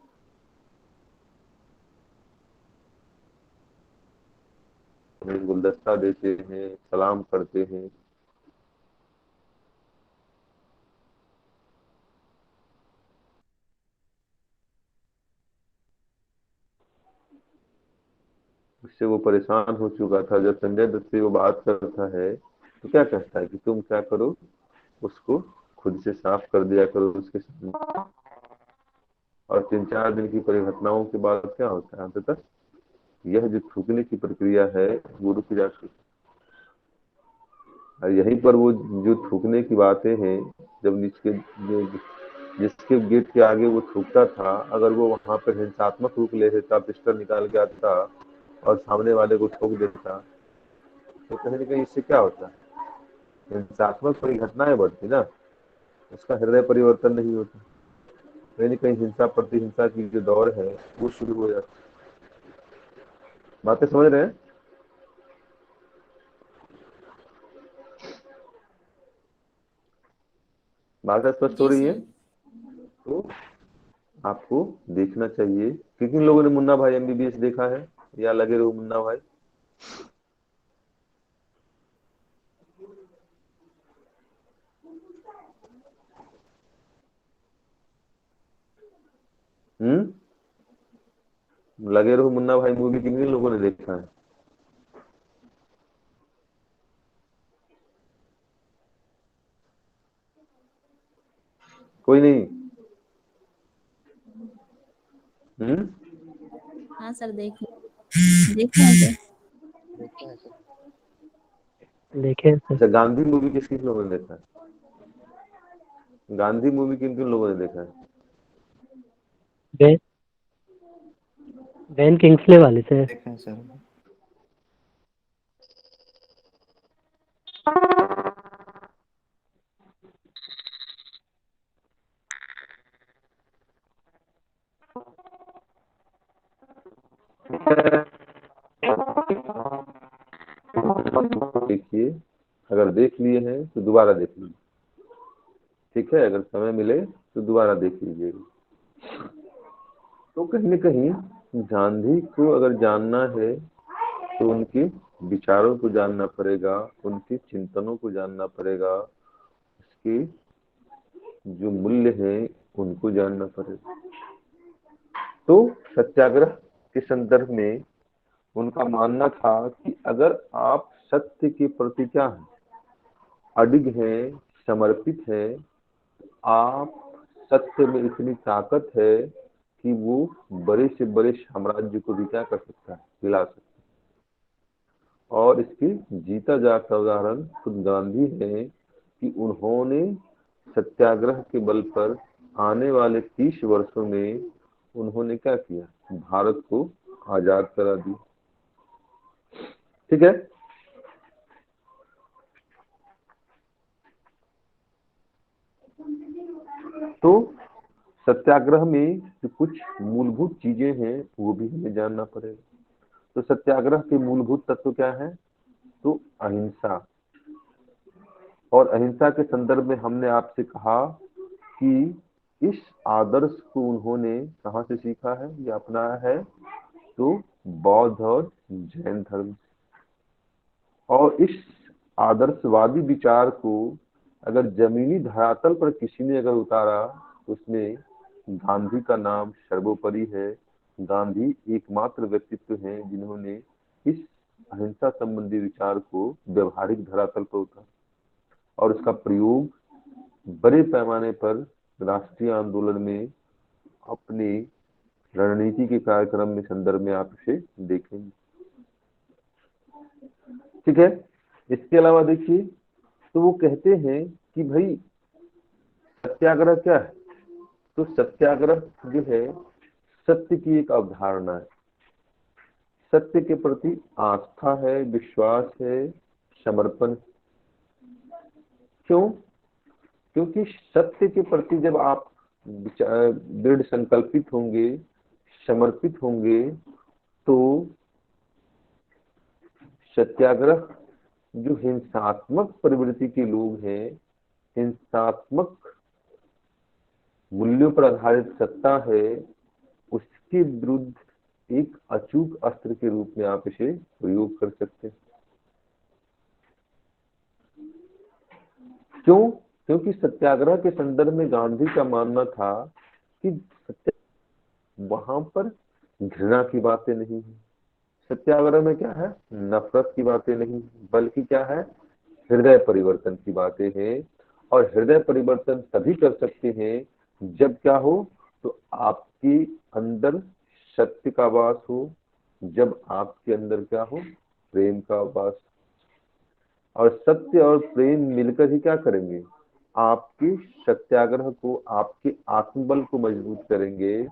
उन्हें गुलदस्ता देते हैं, सलाम करते हैं। उससे वो परेशान हो चुका था। जब संजय दत्त से वो बात करता है तो क्या कहता है कि तुम क्या करो, उसको खुद से साफ कर दिया करो उसके सामने। और 3-4 दिन की परिघटनाओं के बाद क्या होता है, अंततः यह जो थूकने की प्रक्रिया है वो रुक जाती है। और यहीं पर वो जो थूकने की बातें हैं, जब नीचे जिसके गेट के आगे वो थूकता था, अगर वो वहां पर हिंसात्मक रूप ले लेता, पिस्टल निकाल के आता और सामने वाले को ठोक देता, तो कहीं ना कहीं इससे क्या होता, हिंसात्मक परिघटनाएं बढ़ती ना, उसका हृदय परिवर्तन नहीं होता। कहीं ना कहीं हिंसा प्रतिहिंसा की जो दौर है वो शुरू हो जाती। बातें समझ रहे हैं? बात स्पष्ट हो
जी
रही है?
सर।
तो आपको देखना चाहिए। किन लोगों ने मुन्ना भाई एमबीबीएस देखा है, या लगे रहो मुन्ना भाई? लगे रहो मुन्ना भाई मूवी किन लोगों ने देखा है? कोई नहीं?
हाँ सर, देखे देखे हैं सर।
देखे हैं सर।
अच्छा, गांधी मूवी किन लोगों ने देखा है? गांधी मूवी किन लोगों ने देखा है?
बेन बेन किंग्सले वाले से।
देखे हैं सर।
देखिए, अगर देख लिए हैं तो दोबारा देख लीजिए। ठीक है, अगर समय मिले तो दोबारा देख लीजिएगा। तो कहीं न कहीं गांधी को अगर जानना है तो उनके विचारों को जानना पड़ेगा, उनके चिंतनों को जानना पड़ेगा, उसके जो मूल्य हैं उनको जानना पड़ेगा। तो सत्याग्रह के संदर्भ में उनका मानना था कि अगर आप सत्य के प्रति क्या है, अडिग हैं, समर्पित हैं, आप सत्य में इतनी ताकत है कि वो बड़े से बड़े साम्राज्य को भी क्या कर सकता है, हिला सकता है। और इसके जीता जागता उदाहरण खुद गांधी है कि उन्होंने सत्याग्रह के बल पर आने वाले 30 वर्षों में उन्होंने क्या किया, भारत को आजाद करा दिया। ठीक है? तो सत्याग्रह में जो कुछ मूलभूत चीजें हैं वो भी हमें जानना पड़ेगा। तो सत्याग्रह के मूलभूत तत्व क्या है? तो अहिंसा। और अहिंसा के संदर्भ में हमने आपसे कहा कि इस आदर्श को उन्होंने कहाँ से सीखा है या अपनाया है? तो बौद्ध और जैन धर्म। और इस आदर्शवादी विचार को अगर जमीनी धरातल पर किसी ने अगर उतारा तो उसमें गांधी का नाम सर्वोपरि है। गांधी एकमात्र व्यक्तित्व हैं जिन्होंने इस अहिंसा संबंधी विचार को व्यवहारिक धरातल पर उतारा और उसका प्रयोग बड़े पैमाने पर राष्ट्रीय आंदोलन में अपने रणनीति के कार्यक्रम में संदर्भ में आप इसे देखेंगे। ठीक है। इसके अलावा देखिए, तो वो कहते हैं कि भाई सत्याग्रह क्या है? तो सत्याग्रह जो है सत्य की एक अवधारणा है। सत्य के प्रति आस्था है, विश्वास है, समर्पण। क्यों? क्योंकि सत्य के प्रति जब आप दृढ़ संकल्पित होंगे, समर्पित होंगे, तो सत्याग्रह जो हिंसात्मक प्रवृत्ति के लोग हैं, हिंसात्मक मूल्यों पर आधारित सत्ता है, उसके विरुद्ध एक अचूक अस्त्र के रूप में आप इसे प्रयोग कर सकते हैं। क्यों? क्योंकि सत्याग्रह के संदर्भ में गांधी का मानना था कि वहां पर घृणा की बातें नहीं है। सत्याग्रह में क्या है? नफरत की बातें नहीं, बल्कि क्या है? हृदय परिवर्तन की बातें हैं। और हृदय परिवर्तन तभी कर सकते हैं जब क्या हो? तो आपके अंदर सत्य का वास हो, जब आपके अंदर क्या हो? प्रेम का वास। और सत्य और प्रेम मिलकर ही क्या करेंगे? आपके सत्याग्रह को, आपके आत्मबल को मजबूत करेंगे।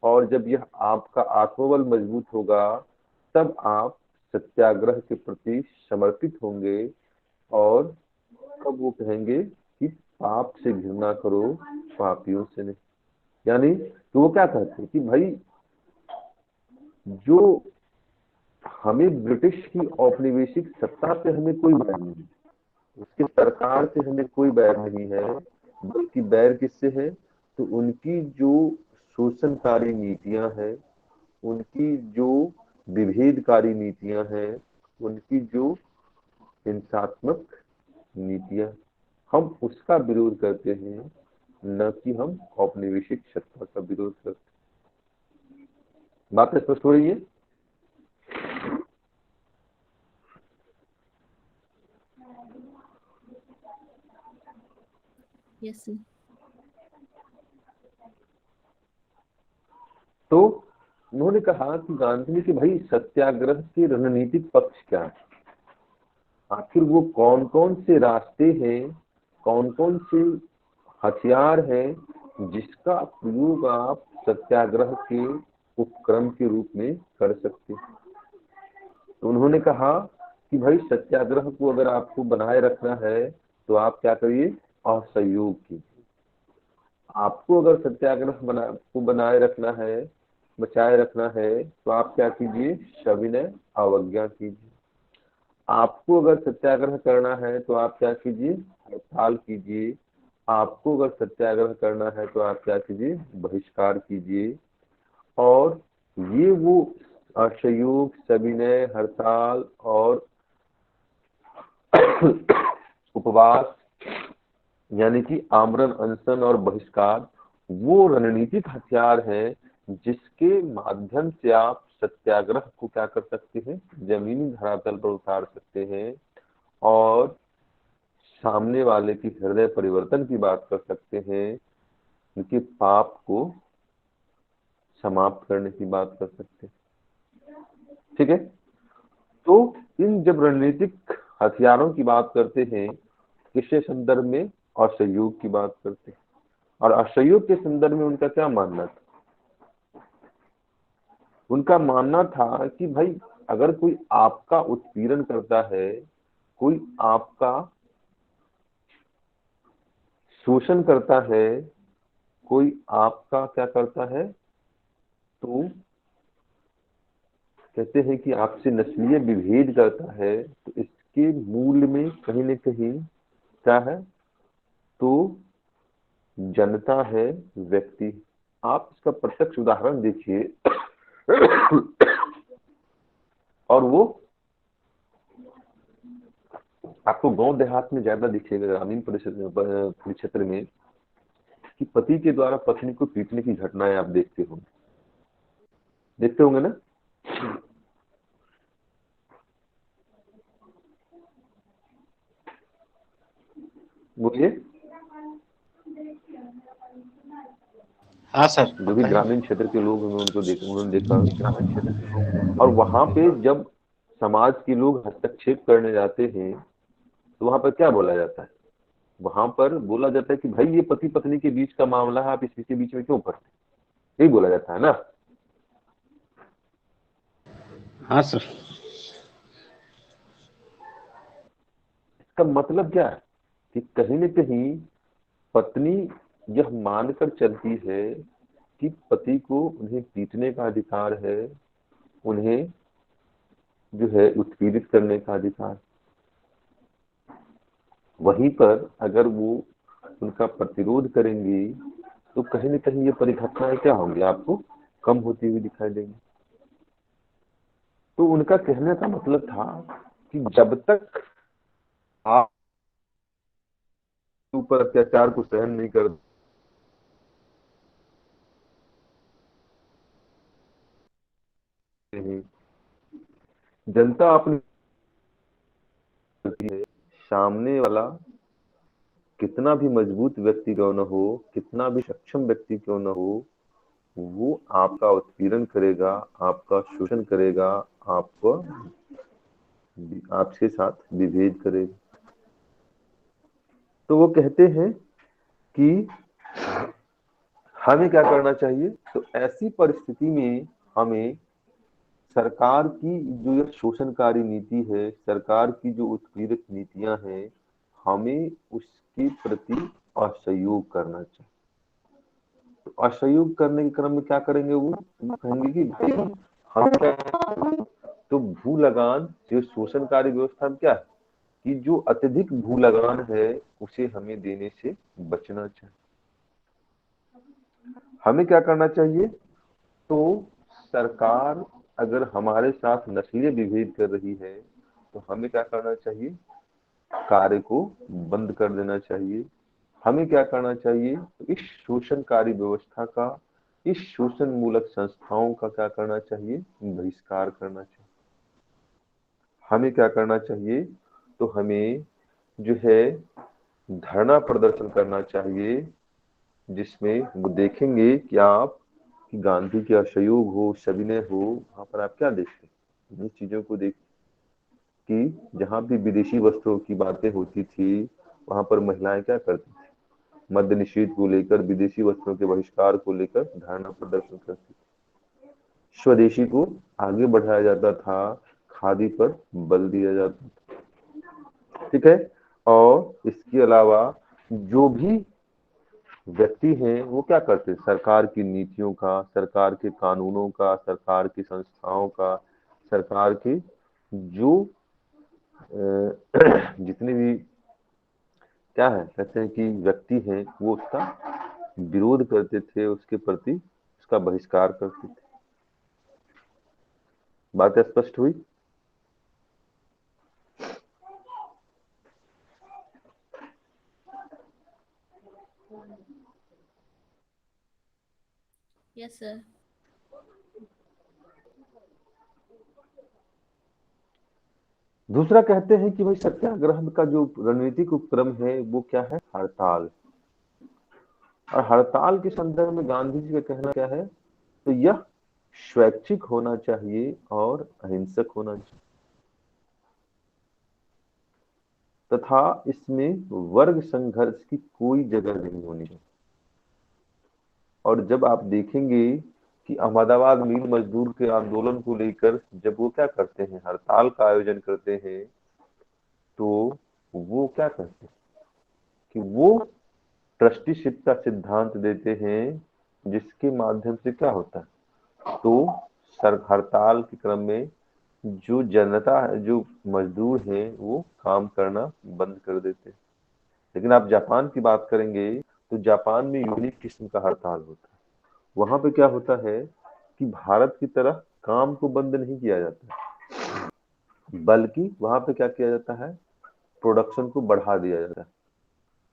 और जब यह आपका आत्मबल मजबूत होगा तब आप सत्याग्रह के प्रति समर्पित होंगे। और कब वो कहेंगे कि पाप से घृणा करो, पापियों से नहीं। यानी तो वो क्या कहते हैं कि भाई जो हमें ब्रिटिश की औपनिवेशिक सत्ता से हमें कोई बैर नहीं, उसकी सरकार से हमें कोई बैर नहीं है, बल्कि बैर किससे है? तो उनकी जो शोषणकारी नीतियां हैं, उनकी जो विभेदकारी नीतियां हैं, उनकी जो हिंसात्मक नीतियां, हम उसका विरोध करते हैं, न कि हम औपनिवेशिक सत्ता का विरोध करते हैं। बात स्पष्ट हो रही है?
यस।
तो उन्होंने कहा कि गांधी ने कि भाई सत्याग्रह के रणनीतिक पक्ष क्या है, आखिर वो कौन कौन से रास्ते हैं, कौन कौन से हथियार हैं जिसका प्रयोग आप सत्याग्रह के उपक्रम के रूप में कर सकते हैं। तो उन्होंने कहा कि भाई सत्याग्रह को अगर आपको बनाए रखना है तो आप क्या करिए? असहयोग कीजिए। आपको अगर सत्याग्रह को बनाए रखना है, बचाए रखना है, तो आप क्या कीजिए? सविनय अवज्ञा कीजिए। आपको अगर सत्याग्रह करना है तो आप क्या कीजिए? हड़ताल कीजिए। आपको अगर सत्याग्रह करना है तो आप क्या कीजिए? बहिष्कार कीजिए। और ये वो असहयोग, सविनय, हड़ताल और उपवास यानी कि आमरण अनशन और बहिष्कार वो रणनीतिक हथियार हैं जिसके माध्यम से आप सत्याग्रह को क्या कर सकते हैं? जमीनी धरातल पर उतार सकते हैं और सामने वाले की हृदय परिवर्तन की बात कर सकते हैं, उनके पाप को समाप्त करने की बात कर सकते हैं। ठीक है। तो इन जब रणनीतिक हथियारों की बात करते हैं, किसके संदर्भ में? असहयोग की बात करते हैं। और असहयोग के संदर्भ में उनका क्या मानना था? उनका मानना था कि भाई अगर कोई आपका उत्पीड़न करता है, कोई आपका शोषण करता है, कोई आपका क्या करता है तो कहते हैं कि आपसे नस्लीय विभेद करता है, तो इसके मूल में कहीं न कहीं क्या है, तो जनता है, व्यक्ति। आप इसका प्रत्यक्ष उदाहरण देखिए और वो आपको गांव देहात में ज्यादा दिखेगा, ग्रामीण परिक्षेत्र में, कि पति के द्वारा पत्नी को पीटने की घटनाएं आप देखते होंगे ना। बोलिए।
हाँ सर,
जो भी ग्रामीण क्षेत्र के लोग हैं उन्होंने देखा ग्रामीण क्षेत्र के लोग, और वहां पे जब समाज के लोग हस्तक्षेप करने जाते हैं तो वहां पर क्या बोला जाता है, वहां पर बोला जाता है कि भाई ये पति पत्नी के बीच का मामला है, आप इसके बीच में क्यों पड़ते, यही बोला जाता है ना।
हाँ सर।
इसका मतलब क्या है कि कहीं न कहीं पत्नी यह मानकर चलती है कि पति को उन्हें पीटने का अधिकार है, उन्हें जो है उत्पीड़ित करने का अधिकार। वहीं पर अगर वो उनका प्रतिरोध करेंगी तो कहीं न कहीं ये परिघटनाएं क्या होंगी, आपको कम होती हुई दिखाई देंगी। तो उनका कहने का मतलब था कि जब तक आप ऊपर अत्याचार को सहन नहीं कर हैं, जनता अपनी है, सामने वाला कितना भी मजबूत व्यक्ति क्यों न हो, कितना भी सक्षम व्यक्ति क्यों न हो, वो आपका उत्पीड़न करेगा, आपका शोषण करेगा, आपको आपके साथ विभेद करेगा। तो वो कहते हैं कि हमें क्या करना चाहिए, तो ऐसी परिस्थिति में हमें सरकार की जो ये शोषणकारी नीति है, सरकार की जो उत्पीड़ित नीतियां हैं, हमें उसके प्रति असहयोग करना चाहिए। तो असहयोग करने के क्रम में क्या करेंगे, वो कहेंगे कि भाई हम क्या, तो भू लगान जो शोषणकारी व्यवस्था में क्या है कि जो अत्यधिक भू लगान है उसे हमें देने से बचना चाहिए। हमें क्या करना चाहिए, तो सरकार अगर हमारे साथ नस्लीय विभेद कर रही है तो हमें क्या करना चाहिए, कार्य को बंद कर देना चाहिए। हमें क्या करना चाहिए, तो इस शोषणकारी व्यवस्था का, इस शोषण मूलक संस्थाओं का क्या करना चाहिए, बहिष्कार करना चाहिए। हमें क्या करना चाहिए, तो हमें जो है धरना प्रदर्शन करना चाहिए, जिसमें वो देखेंगे कि आप कि गांधी के असहयोग हो, सविनय हो, वहां पर आप क्या देखते हैं, इन चीजों को देख कि जहां भी विदेशी वस्त्रों की बातें होती थी वहां पर महिलाएं क्या करती थी, मद्य निषेध को लेकर, विदेशी वस्त्रों के बहिष्कार को लेकर धरना प्रदर्शन करती थी। स्वदेशी को आगे बढ़ाया जाता था, खादी पर बल दिया जाता था, ठीक है। और इसके अलावा जो भी व्यक्ति हैं वो क्या करते हैं, सरकार की नीतियों का, सरकार के कानूनों का, सरकार की संस्थाओं का, सरकार के जो जितने भी क्या है कहते हैं कि व्यक्ति हैं वो उसका विरोध करते थे, उसके प्रति उसका बहिष्कार करते थे। बात स्पष्ट हुई।
Yes sir.
दूसरा कहते हैं कि भाई सत्याग्रह का जो रणनीतिक उपक्रम है वो क्या है, हड़ताल। और हड़ताल के संदर्भ में गांधी जी का कहना क्या है, तो यह स्वैच्छिक होना चाहिए और अहिंसक होना चाहिए, तथा इसमें वर्ग संघर्ष की कोई जगह नहीं होनी चाहिए। और जब आप देखेंगे कि अहमदाबाद मिल मजदूर के आंदोलन को लेकर जब वो क्या करते हैं, हड़ताल का आयोजन करते हैं, तो वो क्या करते हैं कि वो ट्रस्टीशिप का सिद्धांत देते हैं, जिसके माध्यम से क्या होता है, तो हड़ताल के क्रम में जो जनता है, जो मजदूर हैं, वो काम करना बंद कर देते हैं। लेकिन आप जापान की बात करेंगे तो जापान में यूनिक किस्म का हड़ताल होता है। वहां पे क्या होता है कि भारत की तरह काम को बंद नहीं किया जाता, बल्कि वहां पे क्या किया जाता है, प्रोडक्शन को बढ़ा दिया जाता है।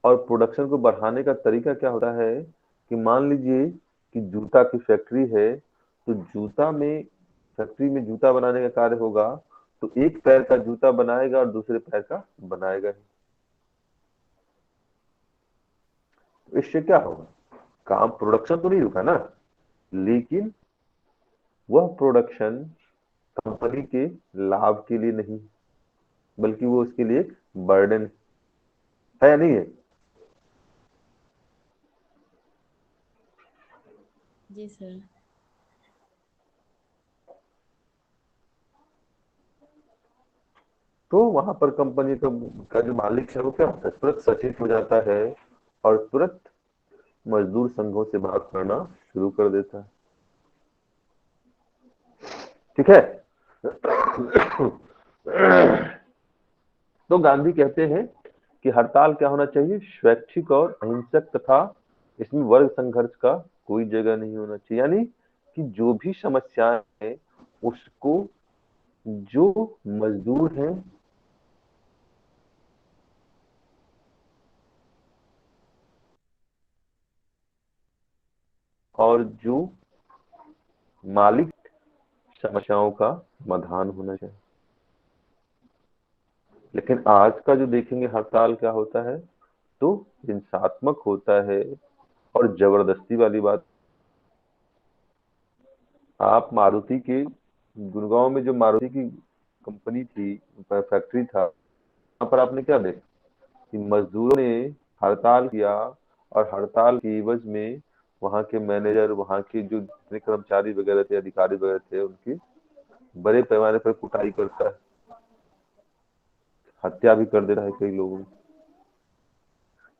और प्रोडक्शन को बढ़ाने का तरीका क्या होता है कि मान लीजिए कि जूता की फैक्ट्री है, तो जूता में फैक्ट्री में जूता बनाने का कार्य होगा, तो एक पैर का जूता बनाएगा और दूसरे पैर का बनाएगा ही। तो इससे क्या होगा, काम प्रोडक्शन तो नहीं रुका ना, लेकिन वह प्रोडक्शन कंपनी के लाभ के लिए नहीं, बल्कि वो उसके लिए एक बर्डन है या नहीं है।
जी सर।
तो वहां पर कंपनी का जो मालिक है वो क्या होता है, तुरंत सचेत हो जाता है और तुरंत मजदूर संघों से बात करना शुरू कर देता है। ठीक है। तो गांधी कहते हैं कि हड़ताल क्या होना चाहिए, स्वैच्छिक और अहिंसक, तथा इसमें वर्ग संघर्ष का कोई जगह नहीं होना चाहिए। यानी कि जो भी समस्याएं हैं उसको जो मजदूर हैं और जो मालिक, समस्याओं का समाधान होना चाहिए। लेकिन आज का जो देखेंगे हड़ताल क्या होता है, तो हिंसात्मक होता है और जबरदस्ती वाली बात। आप मारुति के गुड़गांव में जो मारुति की कंपनी थी, फैक्ट्री था, वहां पर आपने क्या देखा कि मजदूरों ने हड़ताल किया और हड़ताल की एवज में वहां के मैनेजर, वहां के जो जितने कर्मचारी वगैरह थे, अधिकारी वगैरह थे, उनकी बड़े पैमाने पर कुटाई करता है, हत्या भी कर दे रहा है कई लोगों की।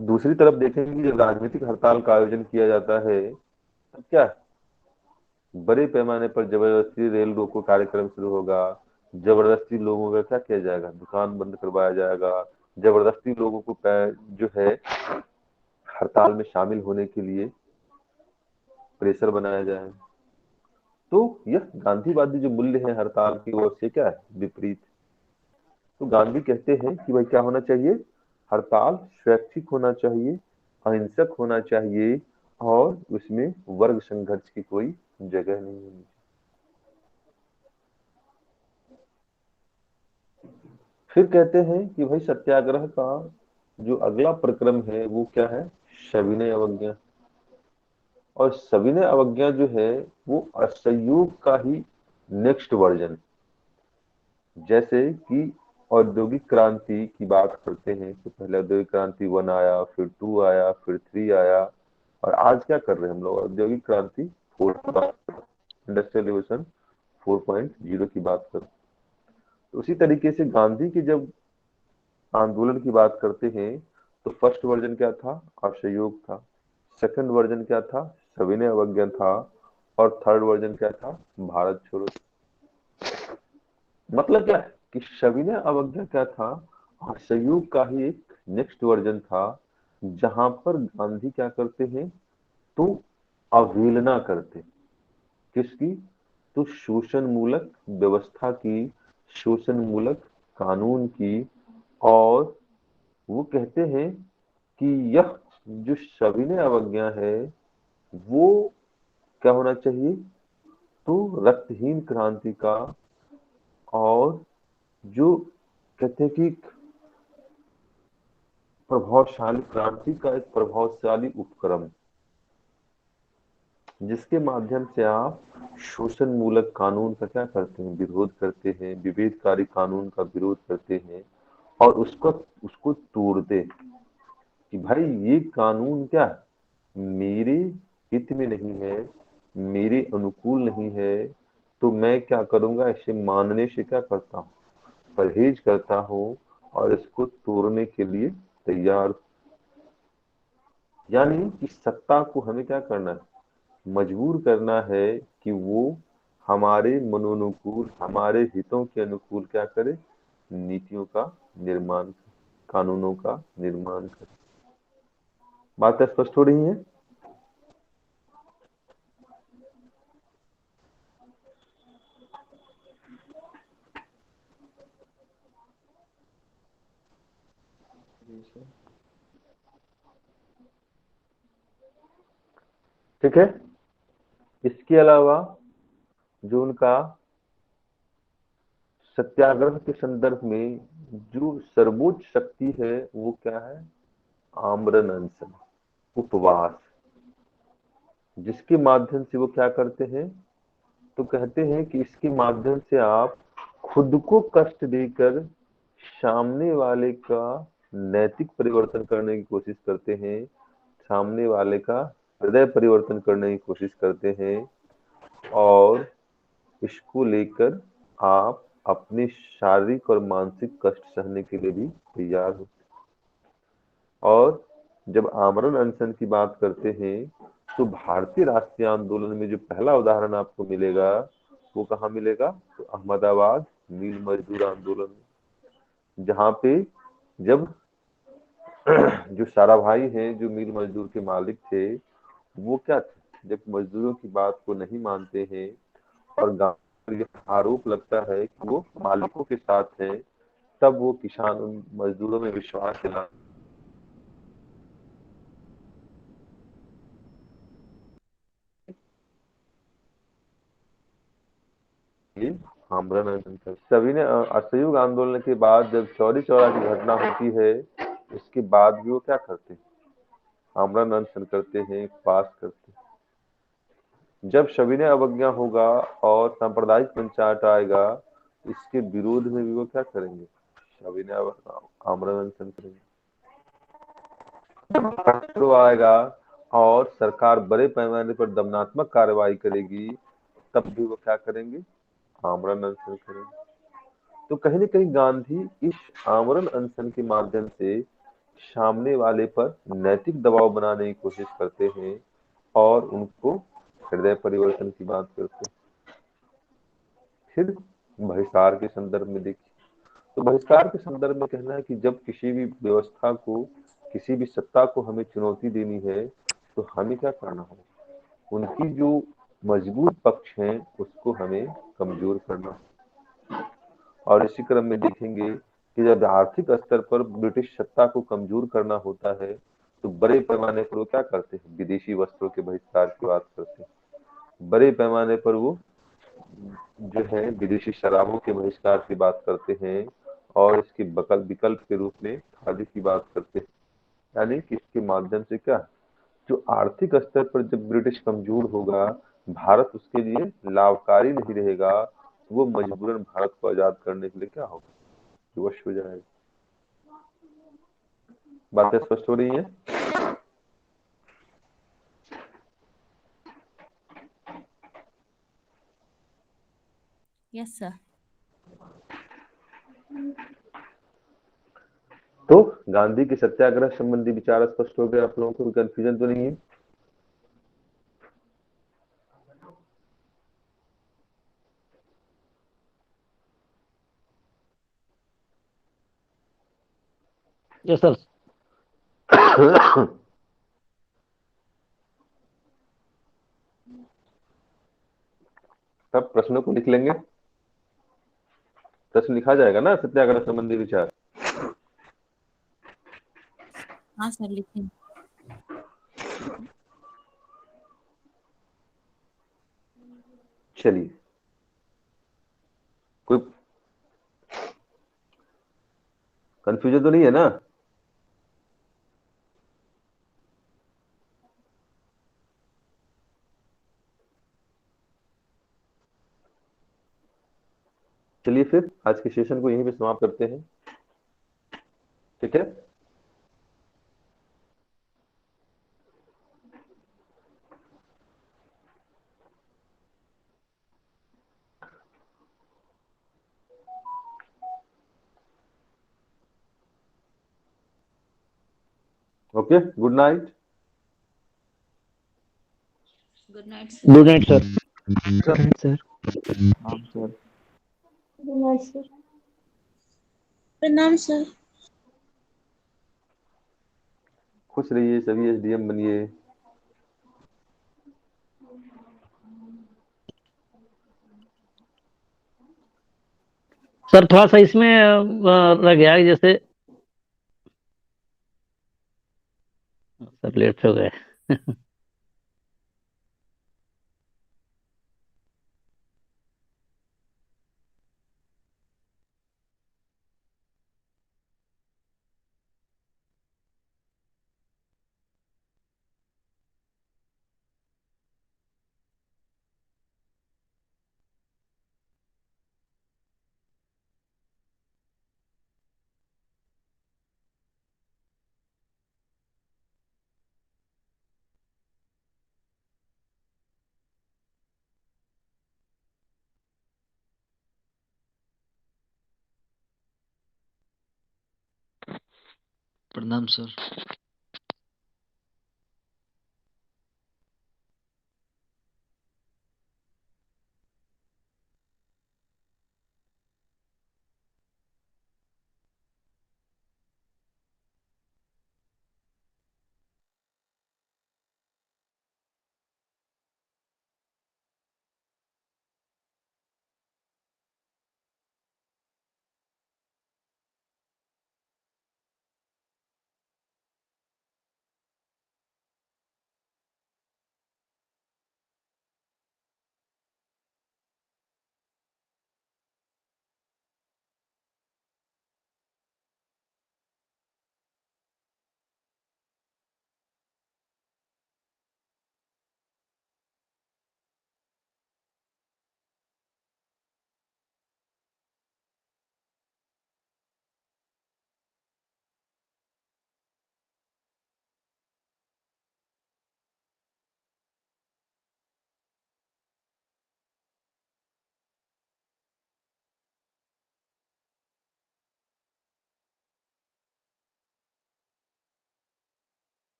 दूसरी तरफ देखेंगे जब राजनीतिक हड़ताल का आयोजन किया जाता है, तब क्या है, बड़े पैमाने पर जबरदस्ती रेल रोको कार्यक्रम शुरू होगा, जबरदस्ती लोगों का क्या किया जाएगा, दुकान बंद करवाया जाएगा, जबरदस्ती लोगों को जो है हड़ताल में शामिल होने के लिए प्रेशर बनाया जाएगा। तो यह गांधीवादी जो मूल्य है हड़ताल की ओर से क्या है, विपरीत। तो गांधी कहते हैं कि भाई क्या होना चाहिए, हड़ताल स्वैच्छिक होना चाहिए, अहिंसक होना चाहिए और उसमें वर्ग संघर्ष की कोई जगह नहीं होनी चाहिए। फिर कहते हैं कि भाई सत्याग्रह का जो अगला प्रक्रम है वो क्या है, सविनय अवज्ञा। और सविनय अवज्ञा जो है वो असहयोग का ही नेक्स्ट वर्जन। जैसे कि औद्योगिक क्रांति की बात करते हैं तो पहले औद्योगिक क्रांति 1 आया, फिर 2 आया, फिर 3 आया, और आज क्या कर रहे हैं हम लोग, औद्योगिक क्रांति 4 की बात कर रहे हैं, इंडस्ट्रियल रिवॉल्यूशन 4.0 की बात कर रहे हैं। तो उसी तरीके से गांधी के जब आंदोलन की बात करते हैं तो फर्स्ट वर्जन क्या था, असहयोग था, सेकंड वर्जन क्या था, सविनय अवज्ञा था, और थर्ड वर्जन क्या था, भारत छोड़ो। मतलब क्या है कि सविनय अवज्ञा क्या था, असहयोग का ही एक नेक्स्ट वर्जन था, जहां पर गांधी क्या करते हैं, तो अवहेलना करते, किसकी, तो शोषण मूलक व्यवस्था की, शोषण मूलक कानून की। और वो कहते हैं कि यह जो सविनय अवज्ञा है वो क्या होना चाहिए, तो रक्तहीन क्रांति का, और जो कहते हैं कि प्रभावशाली क्रांति का एक प्रभावशाली उपक्रम, जिसके माध्यम से आप शोषण मूलक कानून का क्या करते हैं, विरोध करते हैं, विभेदकारी कानून का विरोध करते हैं और उसको तोड़ते, कि भाई ये कानून क्या मेरे हित में नहीं है, मेरे अनुकूल नहीं है, तो मैं क्या करूंगा, इसे मानने से क्या करता हूँ, परहेज करता हूँ और इसको तोड़ने के लिए तैयार। यानी कि सत्ता को हमें क्या करना है, मजबूर करना है कि वो हमारे मनोनुकूल, हमारे हितों के अनुकूल क्या करे, नीतियों का निर्माण, कानूनों का निर्माण करे। बात स्पष्ट हो रही है? ठीक है। इसके अलावा जो उनका सत्याग्रह के संदर्भ में जो सर्वोच्च शक्ति है वो क्या है, आमरण अनशन, उपवास, जिसके माध्यम से वो क्या करते हैं, तो कहते हैं कि इसके माध्यम से आप खुद को कष्ट देकर सामने वाले का नैतिक परिवर्तन करने की कोशिश करते हैं, सामने वाले का हृदय परिवर्तन करने की कोशिश करते हैं, और इसको लेकर आप अपने शारीरिक और मानसिक कष्ट सहने के लिए भी तैयार हो। और जब आमरण अनशन की बात करते हैं तो भारतीय राष्ट्रीय आंदोलन में जो पहला उदाहरण आपको मिलेगा वो कहाँ मिलेगा, तो अहमदाबाद मिल मजदूर आंदोलन, जहाँ पे जब जो सारा भाई हैं, जो मिल मजदूर के मालिक थे, वो क्या थे, जब मजदूरों की बात को नहीं मानते हैं और गांव पर ये आरोप लगता है कि वो मालिकों के साथ हैं, तब वो किसान उन मजदूरों में विश्वास दिला ये आमरण अनशन कर। सभी ने असहयोग आंदोलन के बाद जब चौरी चौरा की घटना होती है, उसके बाद भी वो क्या करते हैं, आमरण अनशन करते हैं, उपवास करते हैं। जब सविनय अवज्ञा होगा और सांप्रदायिक पंचायत आएगा, इसके विरोध में भी वो क्या करेंगे, सविनय आमरण अनशन करेंगे। जब आएगा और सरकार बड़े पैमाने पर दमनात्मक कार्रवाई करेगी, तब भी वो क्या करेंगे, आमरण अनशन करेंगे। तो कहीं न कहीं गांधी इस आमरण अनशन के माध्यम से सामने वाले पर नैतिक दबाव बनाने की कोशिश करते हैं और उनको हृदय परिवर्तन की बात करते हैं। फिर बहिष्कार के संदर्भ में देखिए, तो बहिष्कार के संदर्भ में कहना है कि जब किसी भी व्यवस्था को, किसी भी सत्ता को हमें चुनौती देनी है, तो हमें क्या करना होगा, उनकी जो मजबूत पक्ष हैं उसको हमें कमजोर करना होगा। और इसी क्रम में देखेंगे कि जब आर्थिक स्तर पर ब्रिटिश सत्ता को कमजोर करना होता है, तो बड़े पैमाने पर वो क्या करते हैं, विदेशी वस्त्रों के बहिष्कार की बात करते हैं, बड़े पैमाने पर वो जो है विदेशी शराबों के बहिष्कार की बात करते हैं, और इसके विकल्प के रूप में खादी की बात करते हैं। यानी कि इसके माध्यम से क्या, जो आर्थिक स्तर पर जब ब्रिटिश कमजोर होगा, भारत उसके लिए लाभकारी नहीं रहेगा, वो मजबूरन भारत को आजाद करने के लिए क्या होगा, विवश हो जाएगा। बातें स्पष्ट हो रही हैं?
Yes sir.
तो गांधी के सत्याग्रह संबंधी विचार स्पष्ट हो गए आप लोगों को, कंफ्यूजन तो नहीं है?
Yes sir.
सब प्रश्नों को लिख लेंगे, प्रश्न लिखा जाएगा ना सत्याग्रह संबंधी विचार।
हाँ सर लिखें।
चलिए, कोई कंफ्यूजन तो नहीं है ना? चलिए फिर आज के सेशन को यहीं पे समाप्त करते हैं, ठीक है? Okay, good night.
Good night sir.
Good night sir.
Correct sir.
हाँ सर।
Good night sir.
प्रणाम सर।
खुश रहिए, सभी एसडीएम बनिए।
सर थोड़ा सा इसमें रह गया है, जैसे सर लेट हो गए।
प्रणाम सर।